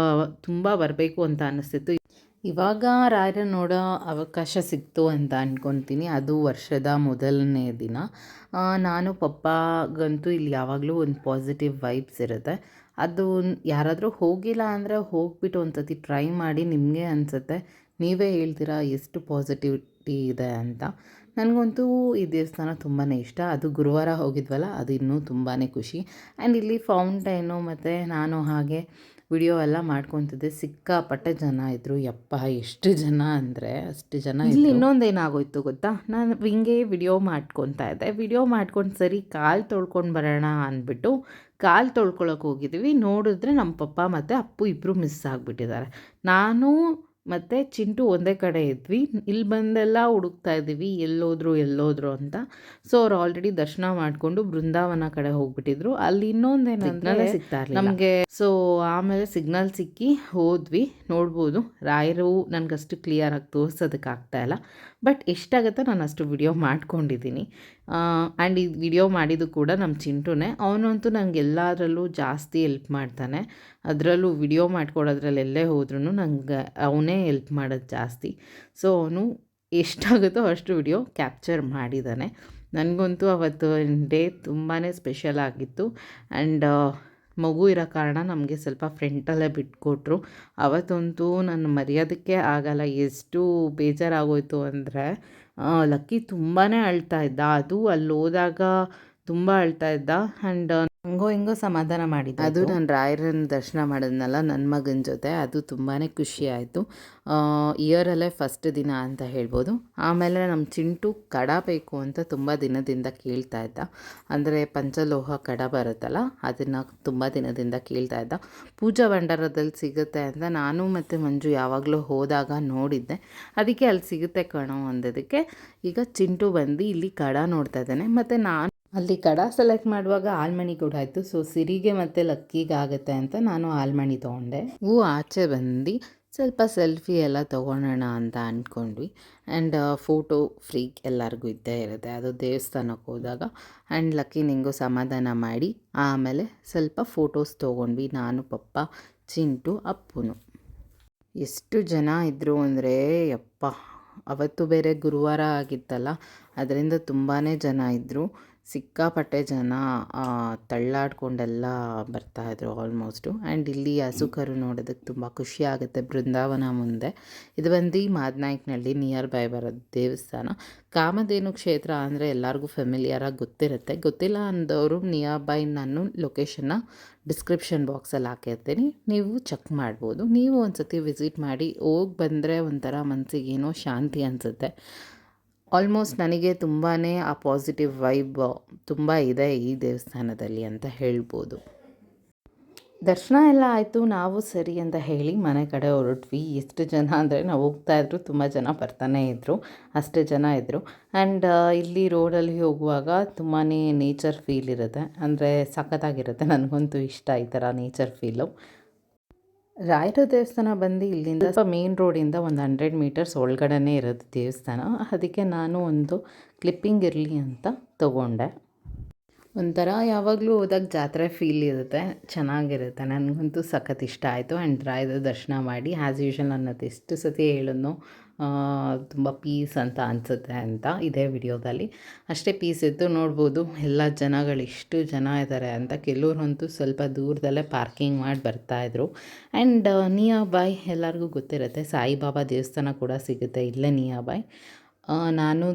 Speaker 1: ತುಂಬ ಬರಬೇಕು ಅಂತ ಅನ್ನಿಸ್ತಿತ್ತು. ಇವಾಗ ರಾಯರ ನೋಡೋ ಅವಕಾಶ ಸಿಕ್ತು ಅಂತ ಅಂದ್ಕೊತೀನಿ. ಅದು ವರ್ಷದ ಮೊದಲನೇ ದಿನ. ನಾನು ಪಪ್ಪಗಂತೂ ಇಲ್ಲಿ ಯಾವಾಗಲೂ ಒಂದು ಪಾಸಿಟಿವ್ ವೈಬ್ಸ್ ಇರುತ್ತೆ. ಅದು ಯಾರಾದರೂ ಹೋಗಿಲ್ಲ ಅಂದರೆ ಹೋಗ್ಬಿಟ್ಟು ಒಂದು ಸತಿ ಟ್ರೈ ಮಾಡಿ, ನಿಮಗೆ ಅನಿಸುತ್ತೆ, ನೀವೇ ಹೇಳ್ತೀರಾ ಎಷ್ಟು ಪಾಸಿಟಿವಿಟಿ ಇದೆ ಅಂತ. ನನಗಂತೂ ಈ ದೇವಸ್ಥಾನ ತುಂಬಾ ಇಷ್ಟ. ಅದು ಗುರುವಾರ ಹೋಗಿದ್ವಲ್ಲ, ಅದು ಇನ್ನೂ ತುಂಬಾ ಖುಷಿ. ಆ್ಯಂಡ್ ಇಲ್ಲಿ ಫೌಂಟೈನು ಮತ್ತು ನಾನು ಹಾಗೆ ವಿಡಿಯೋ ಎಲ್ಲ ಮಾಡ್ಕೊತಿದ್ದೆ. ಸಿಕ್ಕಾಪಟ್ಟೆ ಜನ ಇದ್ದರು. ಯಪ್ಪ ಎಷ್ಟು ಜನ ಅಂದರೆ ಅಷ್ಟು ಜನ. ಇಲ್ಲಿ ಇನ್ನೊಂದು ಏನಾಗೋಯ್ತು ಗೊತ್ತಾ, ನಾನು ಹಿಂಗೆ ವಿಡಿಯೋ ಮಾಡ್ಕೊತಾ ಇದ್ದೆ. ವಿಡಿಯೋ ಮಾಡ್ಕೊಂಡು ಸರಿ ಕಾಲು ತೊಳ್ಕೊಂಡು ಬರೋಣ ಅಂದ್ಬಿಟ್ಟು ಕಾಲು ತೊಳ್ಕೊಳಕ್ಕೆ ಹೋಗಿದ್ದೀವಿ. ನೋಡಿದ್ರೆ ನಮ್ಮ ಪಪ್ಪ ಮತ್ತು ಅಪ್ಪು ಇಬ್ಬರು ಮಿಸ್ ಆಗಿಬಿಟ್ಟಿದ್ದಾರೆ. ನಾನು ಮತ್ತು ಚಿಂಟು ಒಂದೇ ಕಡೆ ಇದ್ವಿ. ಇಲ್ಲಿ ಬಂದೆಲ್ಲ ಹುಡುಕ್ತಾ ಇದ್ದೀವಿ, ಎಲ್ಲೋದ್ರು ಅಂತ. ಸೊ ಅವ್ರು ಆಲ್ರೆಡಿ ದರ್ಶನ ಮಾಡಿಕೊಂಡು ಬೃಂದಾವನ ಕಡೆ ಹೋಗ್ಬಿಟ್ಟಿದ್ರು. ಅಲ್ಲಿ ಇನ್ನೊಂದೇನಂದ್ರೆ ಸಿಗ್ತಾ ಇರಲಿಲ್ಲ ನಮಗೆ. ಸೊ ಆಮೇಲೆ ಸಿಗ್ನಲ್ ಸಿಕ್ಕಿ ಹೋದ್ವಿ. ನೋಡ್ಬೋದು ರಾಯರು ನನಗಷ್ಟು ಕ್ಲಿಯರಾಗಿ ತೋರಿಸೋದಕ್ಕಾಗ್ತಾ ಇಲ್ಲ. ಬಟ್ ಎಷ್ಟಾಗುತ್ತೋ ನಾನು ಅಷ್ಟು ವಿಡಿಯೋ ಮಾಡ್ಕೊಂಡಿದ್ದೀನಿ. ಆ್ಯಂಡ್ ಈ ವಿಡಿಯೋ ಮಾಡಿದ್ದು ಕೂಡ ನಮ್ಮ ಚಿಂಟುನೇ. ಅವನಂತೂ ನನಗೆ ಎಲ್ಲದರಲ್ಲೂ ಜಾಸ್ತಿ ಹೆಲ್ಪ್ ಮಾಡ್ತಾನೆ. ಅದರಲ್ಲೂ ವಿಡಿಯೋ ಮಾಡ್ಕೊಡೋದ್ರಲ್ಲಿ ಎಲ್ಲೇ ಹೋದ್ರೂ ನನಗೆ ಅವನೇ ಹೆಲ್ಪ್ ಮಾಡೋದು ಜಾಸ್ತಿ. ಸೊ ಅವನು ಎಷ್ಟಾಗುತ್ತೋ ಅಷ್ಟು ವಿಡಿಯೋ ಕ್ಯಾಪ್ಚರ್ ಮಾಡಿದ್ದಾನೆ. ನನಗಂತೂ ಅವತ್ತು ಡೇ ತುಂಬಾ ಸ್ಪೆಷಲ್ ಆಗಿತ್ತು. ಆ್ಯಂಡ್ ಮಗು ಇರೋ ಕಾರಣ ನಮಗೆ ಸ್ವಲ್ಪ ಫ್ರಂಟಲ್ಲೇ ಬಿಟ್ಕೊಟ್ರು. ಅವತ್ತಂತೂ ನಾನು ಮರೆಯೋದಕ್ಕೆ ಆಗಲ್ಲ. ಎಷ್ಟು ಬೇಜಾರಾಗೋಯ್ತು ಅಂದರೆ, ಲಕ್ಕಿ ತುಂಬಾ ಅಳ್ತಾ ಇದ್ದ. ಅದು ಅಲ್ಲಿ ಹೋದಾಗ ತುಂಬ ಅಳ್ತಾ ಇದ್ದ. ಆ್ಯಂಡ್ ಹಂಗೋ ಹಿಂಗೋ ಸಮಾಧಾನ ಮಾಡಿದ್ದೆ. ಅದು ನಾನು ರಾಯರನ್ನ ದರ್ಶನ ಮಾಡಿದ್ನಲ್ಲ ನನ್ನ ಮಗನ ಜೊತೆ, ಅದು ತುಂಬಾ ಖುಷಿ ಆಯಿತು. ಇಯರಲ್ಲೇ ಫಸ್ಟ್ ದಿನ ಅಂತ ಹೇಳ್ಬೋದು. ಆಮೇಲೆ ನಮ್ಮ ಚಿಂಟು ಕಡ ಬೇಕು ಅಂತ ತುಂಬ ದಿನದಿಂದ ಕೇಳ್ತಾ ಇದ್ದ. ಅಂದರೆ ಪಂಚಲೋಹ ಕಡ ಬರುತ್ತಲ್ಲ, ಅದನ್ನು ತುಂಬ ದಿನದಿಂದ ಕೇಳ್ತಾ ಇದ್ದ. ಪೂಜಾ ಭಂಡಾರದಲ್ಲಿ ಸಿಗುತ್ತೆ ಅಂತ ನಾನು ಮತ್ತು ಮಂಜು ಯಾವಾಗಲೂ ಹೋದಾಗ ನೋಡಿದ್ದೆ. ಅದಕ್ಕೆ ಅಲ್ಲಿ ಸಿಗುತ್ತೆ ಕಣೋ ಅಂದದಕ್ಕೆ ಈಗ ಚಿಂಟು ಬಂದು ಇಲ್ಲಿ ಕಡ ನೋಡ್ತಾ ಇದ್ದಾನೆ. ಮತ್ತು ನಾನು ಅಲ್ಲಿ ಕಡ ಸೆಲೆಕ್ಟ್ ಮಾಡುವಾಗ ಆಲ್ಮಣಿ ಕೂಡ ಆಯಿತು. ಸೊ ಸಿರಿಗೆ ಮತ್ತು ಲಕ್ಕಿಗೆ ಆಗುತ್ತೆ ಅಂತ ನಾನು ಆಲ್ಮಣಿ ತೊಗೊಂಡೆ. ಆಚೆ ಬಂದು ಸ್ವಲ್ಪ ಸೆಲ್ಫಿ ಎಲ್ಲ ತೊಗೊಳೋಣ ಅಂತ ಅಂದ್ಕೊಂಡ್ವಿ. ಆ್ಯಂಡ್ ಫೋಟೋ ಫ್ರೀಕ್ ಎಲ್ಲರಿಗೂ ಇದ್ದೇ ಇರುತ್ತೆ ಅದು ದೇವಸ್ಥಾನಕ್ಕೆ ಹೋದಾಗ. ಆ್ಯಂಡ್ ಲಕ್ಕಿ ನಿಂಗೂ ಸಮಾಧಾನ ಮಾಡಿ ಆಮೇಲೆ ಸ್ವಲ್ಪ ಫೋಟೋಸ್ ತೊಗೊಂಡ್ವಿ, ನಾನು, ಪಪ್ಪ, ಚಿಂಟು, ಅಪ್ಪುನು. ಎಷ್ಟು ಜನ ಇದ್ದರು ಅಂದರೆ ಯಪ್ಪ, ಅವತ್ತು ಬೇರೆ ಗುರುವಾರ ಆಗಿತ್ತಲ್ಲ, ಅದರಿಂದ ತುಂಬಾ ಜನ ಇದ್ದರು. ಸಿಕ್ಕಾಪಟ್ಟೆ ಜನ ತಳ್ಳಾಡ್ಕೊಂಡೆಲ್ಲ ಬರ್ತಾಯಿದ್ರು ಆಲ್ಮೋಸ್ಟು. ಆ್ಯಂಡ್ ಇಲ್ಲಿ ಹಸುಕರು ನೋಡೋದಕ್ಕೆ ತುಂಬ ಖುಷಿ ಆಗುತ್ತೆ ಬೃಂದಾವನ ಮುಂದೆ. ಇದು ಬಂದು ಮಾದನಾಯಕನಹಳ್ಳಿ ನಿಯರ್ ಬೈ ಬರೋದು ದೇವಸ್ಥಾನ. ಕಾಮಧೇನು ಕ್ಷೇತ್ರ ಅಂದರೆ ಎಲ್ಲರಿಗೂ ಫೆಮಿಲಿಯರಾಗಿ ಗೊತ್ತಿರುತ್ತೆ. ಗೊತ್ತಿಲ್ಲ ಅಂದವರು ನಿಯರ್ ಬೈ ನಾನು ಲೊಕೇಶನ್ನ ಡಿಸ್ಕ್ರಿಪ್ಷನ್ ಬಾಕ್ಸಲ್ಲಿ ಹಾಕಿರ್ತೀನಿ, ನೀವು ಚೆಕ್ ಮಾಡ್ಬೋದು. ನೀವು ಒಂದು ಸತಿ ವಿಸಿಟ್ ಮಾಡಿ ಹೋಗಿ ಬಂದರೆ ಒಂಥರ ಮನಸ್ಸಿಗೆ ಏನೋ ಶಾಂತಿ ಅನಿಸುತ್ತೆ. ಆಲ್ಮೋಸ್ಟ್ ನನಗೆ ತುಂಬಾ ಆ ಪಾಸಿಟಿವ್ ವೈಬ್ ತುಂಬ ಇದೆ ಈ ದೇವಸ್ಥಾನದಲ್ಲಿ ಅಂತ ಹೇಳ್ಬೋದು. ದರ್ಶನ ಎಲ್ಲ ಆಯಿತು, ನಾವು ಸರಿ ಅಂತ ಹೇಳಿ ಮನೆ ಕಡೆ ಹೊರಟ್ವಿ. ಎಷ್ಟು ಜನ ಅಂದರೆ ನಾವು ಹೋಗ್ತಾಯಿದ್ರು ತುಂಬ ಜನ ಬರ್ತಾನೇ ಇದ್ದರು, ಅಷ್ಟೇ ಜನ ಇದ್ದರು. ಆ್ಯಂಡ್ ಇಲ್ಲಿ ರೋಡಲ್ಲಿ ಹೋಗುವಾಗ ತುಂಬಾ ನೇಚರ್ ಫೀಲ್ ಇರುತ್ತೆ, ಅಂದರೆ ಸಖತ್ತಾಗಿರುತ್ತೆ. ನನಗಂತೂ ಇಷ್ಟ ಈ ಥರ ನೇಚರ್ ಫೀಲು. ರಾಯರ ದೇವಸ್ಥಾನ ಬಂದು ಇಲ್ಲಿಂದ ಸ್ವಲ್ಪ ಮೇನ್ ರೋಡಿಂದ ಒಂದು 100 ಮೀಟರ್ಸ್ ಒಳಗಡೆನೇ ಇರೋದು ದೇವಸ್ಥಾನ. ಅದಕ್ಕೆ ನಾನು ಒಂದು ಕ್ಲಿಪ್ಪಿಂಗ್ ಇರಲಿ ಅಂತ ತೊಗೊಂಡೆ. ಒಂಥರ ಯಾವಾಗಲೂ ಹೋದಾಗ ಜಾತ್ರೆ ಫೀಲ್ ಇರುತ್ತೆ, ಚೆನ್ನಾಗಿರುತ್ತೆ. ನನಗಂತೂ ಸಖತ್ ಇಷ್ಟ ಆಯಿತು. ಆ್ಯಂಡ್ ರಾಯರ ದರ್ಶನ ಮಾಡಿ ಆ್ಯಸ್ ಯೂಶ್ವಲ್ ಅನ್ನೋದು ಎಷ್ಟು ಸತಿ ಹೇಳಿದ್ನೋ ತುಂಬ ಪೀಸ್ ಅಂತ ಅನಿಸುತ್ತೆ ಅಂತ ಇದೇ ವಿಡಿಯೋದಲ್ಲಿ. ಅಷ್ಟೇ ಪೀಸ್ ಇತ್ತು. ನೋಡ್ಬೋದು ಎಲ್ಲ ಜನಗಳು ಎಷ್ಟು ಜನ ಇದ್ದಾರೆ ಅಂತ. ಕೆಲವ್ರಂತೂ ಸ್ವಲ್ಪ ದೂರದಲ್ಲೇ ಪಾರ್ಕಿಂಗ್ ಮಾಡಿ ಬರ್ತಾಯಿದ್ರು. ಆ್ಯಂಡ್ ನಿಯರ್ ಬೈ ಎಲ್ಲರಿಗೂ ಗೊತ್ತಿರುತ್ತೆ ಸಾಯಿಬಾಬಾ ದೇವಸ್ಥಾನ ಕೂಡ ಸಿಗುತ್ತೆ ಇಲ್ಲೇ ನಿಯರ್ ಬೈ. ನಾನು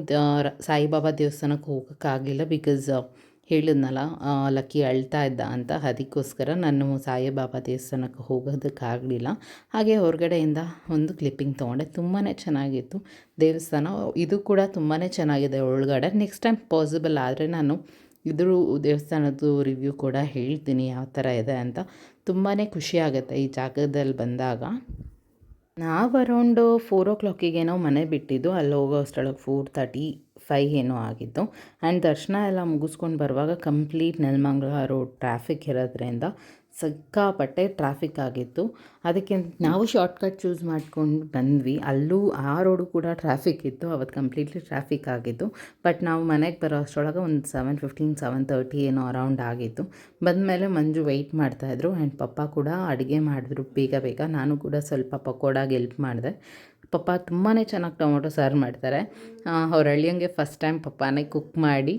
Speaker 1: ಸಾಯಿಬಾಬಾ ದೇವಸ್ಥಾನಕ್ಕೆ ಹೋಗೋಕ್ಕಾಗಲಿಲ್ಲ, ಬಿಕಾಸ್ ಹೇಳಿದ್ನಲ್ಲ ಲಕ್ಕಿ ಅಳ್ತಾ ಇದ್ದ ಅಂತ. ಅದಕ್ಕೋಸ್ಕರ ನಾನು ಸಾಯಿಬಾಬಾ ದೇವಸ್ಥಾನಕ್ಕೆ ಹೋಗೋದಕ್ಕಾಗಲಿಲ್ಲ. ಹಾಗೆ ಹೊರಗಡೆಯಿಂದ ಒಂದು ಕ್ಲಿಪ್ಪಿಂಗ್ ತೊಗೊಂಡೆ. ತುಂಬಾ ಚೆನ್ನಾಗಿತ್ತು ದೇವಸ್ಥಾನ. ಇದು ಕೂಡ ತುಂಬಾ ಚೆನ್ನಾಗಿದೆ ಒಳಗಡೆ. ನೆಕ್ಸ್ಟ್ ಟೈಮ್ ಪಾಸಿಬಲ್ ಆದರೆ ನಾನು ಇದ್ರ ದೇವಸ್ಥಾನದ್ದು ರಿವ್ಯೂ ಕೂಡ ಹೇಳ್ತೀನಿ ಯಾವ ಥರ ಇದೆ ಅಂತ. ತುಂಬಾ ಖುಷಿಯಾಗುತ್ತೆ ಈ ಜಾಗದಲ್ಲಿ ಬಂದಾಗ. ನಾವು ಅರೌಂಡು 4 o'clockಗೇನೋ ಮನೆ ಬಿಟ್ಟಿದ್ದು, ಅಲ್ಲಿ ಹೋಗೋ ಅಷ್ಟರೊಳಗೆ 4:35 ಏನೋ ಆಗಿತ್ತು. ಆ್ಯಂಡ್ ದರ್ಶನ ಎಲ್ಲ ಮುಗಿಸ್ಕೊಂಡು ಬರುವಾಗ ಕಂಪ್ಲೀಟ್ ನೆಲಮಂಗಲ ರೋಡ್ ಟ್ರಾಫಿಕ್ ಇರೋದ್ರಿಂದ ಸಿಕ್ಕಾಪಟ್ಟೆ ಟ್ರಾಫಿಕ್ ಆಗಿತ್ತು. ಅದಕ್ಕೆ ನಾವು ಶಾರ್ಟ್ಕಟ್ ಚೂಸ್ ಮಾಡ್ಕೊಂಡು ಬಂದ್ವಿ. ಅಲ್ಲೂ ಆ ರೋಡು ಕೂಡ ಟ್ರಾಫಿಕ್ ಇತ್ತು, ಅವತ್ತು ಕಂಪ್ಲೀಟ್ಲಿ ಟ್ರಾಫಿಕ್ ಆಗಿತ್ತು. ಬಟ್ ನಾವು ಮನೆಗೆ ಬರೋ ಅಷ್ಟರೊಳಗೆ ಒಂದು 7:15 7:30 ಏನೋ ಅರೌಂಡ್ ಆಗಿತ್ತು. ಬಂದಮೇಲೆ ಮಂಜು ವೆಯ್ಟ್ ಮಾಡ್ತಾಯಿದ್ರು. ಆ್ಯಂಡ್ ಪಪ್ಪ ಕೂಡ ಅಡುಗೆ ಮಾಡಿದ್ರು ಬೇಗ ಬೇಗ. ನಾನು ಕೂಡ ಸ್ವಲ್ಪ ಪಕೋಡಾಗೆ ಹೆಲ್ಪ್ ಮಾಡಿದೆ. ಪಪ್ಪ ತುಂಬಾ ಚೆನ್ನಾಗಿ ಟೊಮೊಟೊ ಸಾರು ಮಾಡ್ತಾರೆ. ಅವ್ರ ಅಳಿಯಂಗೆ ಫಸ್ಟ್ ಟೈಮ್ ಪಪ್ಪಾನೇ ಕುಕ್ ಮಾಡಿ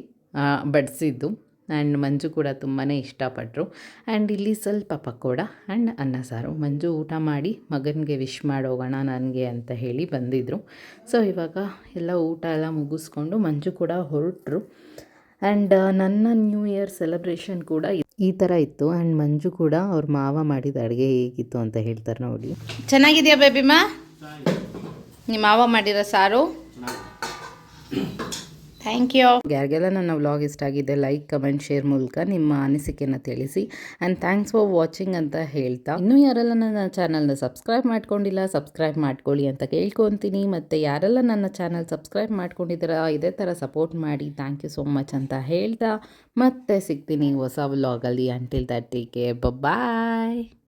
Speaker 1: ಬಡಿಸಿದ್ದು. ಆ್ಯಂಡ್ ಮಂಜು ಕೂಡ ತುಂಬಾ ಇಷ್ಟಪಟ್ಟರು. ಆ್ಯಂಡ್ ಇಲ್ಲಿ ಸ್ವಲ್ಪ ಪಕೋಡ ಆ್ಯಂಡ್ ಅನ್ನ ಸಾರು. ಮಂಜು ಊಟ ಮಾಡಿ ಮಗನಿಗೆ ವಿಶ್ ಮಾಡೋಗೋಣ ನನಗೆ ಅಂತ ಹೇಳಿ ಬಂದಿದ್ದರು. ಸೊ ಇವಾಗ ಎಲ್ಲ ಊಟ ಎಲ್ಲ ಮುಗಿಸ್ಕೊಂಡು ಮಂಜು ಕೂಡ ಹೊರಟರು. ಆ್ಯಂಡ್ ನನ್ನ ನ್ಯೂ ಇಯರ್ ಸೆಲೆಬ್ರೇಷನ್ ಕೂಡ ಈ ಥರ ಇತ್ತು. ಆ್ಯಂಡ್ ಮಂಜು ಕೂಡ ಅವ್ರ ಮಾವ ಮಾಡಿದ ಅಡುಗೆ ಹೇಗಿತ್ತು ಅಂತ ಹೇಳ್ತಾರೆ ನೋಡಿ. ಚೆನ್ನಾಗಿದೆಯಾ ಬೇಬಿಮಾ ನಿಮ್ಮ ಮಾವ ಮಾಡಿರೋ ಸಾರು? Thank you. ಯಾರಿಗೆಲ್ಲ ನನ್ನ ವ್ಲಾಗ್ ಇಷ್ಟ ಆಗಿದೆ ಲೈಕ್, ಕಮೆಂಟ್, ಶೇರ್ ಮೂಲಕ ನಿಮ್ಮ ಅನಿಸಿಕೆನ ತಿಳಿಸಿ. ಆ್ಯಂಡ್ ಥ್ಯಾಂಕ್ಸ್ ಫಾರ್ ವಾಚಿಂಗ್ ಅಂತ ಹೇಳ್ತಾ, ಇನ್ನೂ ಯಾರೆಲ್ಲ ನನ್ನ ಚಾನಲ್ನ ಸಬ್ಸ್ಕ್ರೈಬ್ ಮಾಡ್ಕೊಂಡಿಲ್ಲ ಸಬ್ಸ್ಕ್ರೈಬ್ ಮಾಡ್ಕೊಳ್ಳಿ ಅಂತ ಕೇಳ್ಕೊತೀನಿ. ಮತ್ತು ಯಾರೆಲ್ಲ ನನ್ನ ಚಾನಲ್ ಸಬ್ಸ್ಕ್ರೈಬ್ ಮಾಡ್ಕೊಂಡಿದ್ದೀರಾ ಇದೇ ಥರ ಸಪೋರ್ಟ್ ಮಾಡಿ. ಥ್ಯಾಂಕ್ ಯು ಸೋ ಮಚ್ ಅಂತ ಹೇಳ್ತಾ ಮತ್ತೆ ಸಿಗ್ತೀನಿ ಹೊಸ ವ್ಲಾಗಲ್ಲಿ. Until that take care, bye.